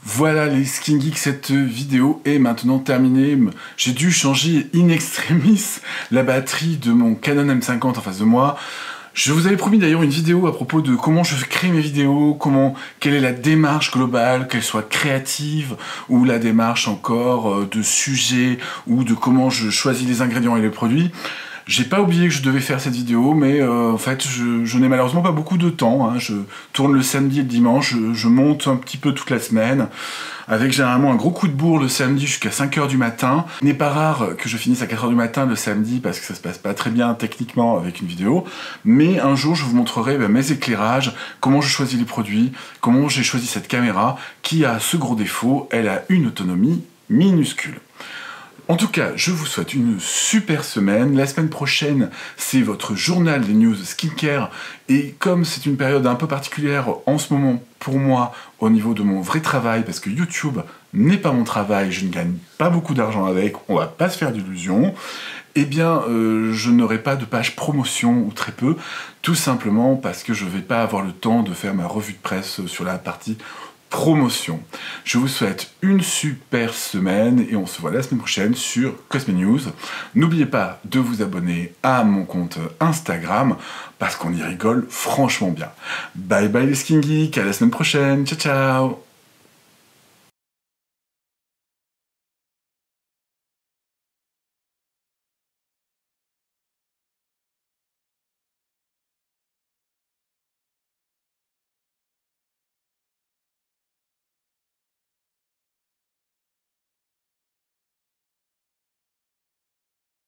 Voilà les Skin Geeks, cette vidéo est maintenant terminée. J'ai dû changer in extremis la batterie de mon Canon M50 en face de moi. Je vous avais promis d'ailleurs une vidéo à propos de comment je crée mes vidéos, quelle est la démarche globale, qu'elle soit créative, ou la démarche encore de sujet, ou de comment je choisis les ingrédients et les produits. J'ai pas oublié que je devais faire cette vidéo, mais en fait, je n'ai malheureusement pas beaucoup de temps. Hein. Je tourne le samedi et le dimanche, je monte un petit peu toute la semaine, avec généralement un gros coup de bourre le samedi jusqu'à 5 h du matin. Il n'est pas rare que je finisse à 4 h du matin le samedi, parce que ça se passe pas très bien techniquement avec une vidéo. Mais un jour, je vous montrerai mes éclairages, comment je choisis les produits, comment j'ai choisi cette caméra, qui a ce gros défaut, elle a une autonomie minuscule. En tout cas, je vous souhaite une super semaine. La semaine prochaine, c'est votre journal des news skincare. Et comme c'est une période un peu particulière en ce moment pour moi, au niveau de mon vrai travail, parce que YouTube n'est pas mon travail, je ne gagne pas beaucoup d'argent avec, on va pas se faire d'illusions, eh bien, je n'aurai pas de page promotion, ou très peu, tout simplement parce que je ne vais pas avoir le temps de faire ma revue de presse sur la partie promotion. Je vous souhaite une super semaine et on se voit la semaine prochaine sur Cosme News. N'oubliez pas de vous abonner à mon compte Instagram parce qu'on y rigole franchement bien. Bye bye les Skin Geeks, à la semaine prochaine, ciao ciao.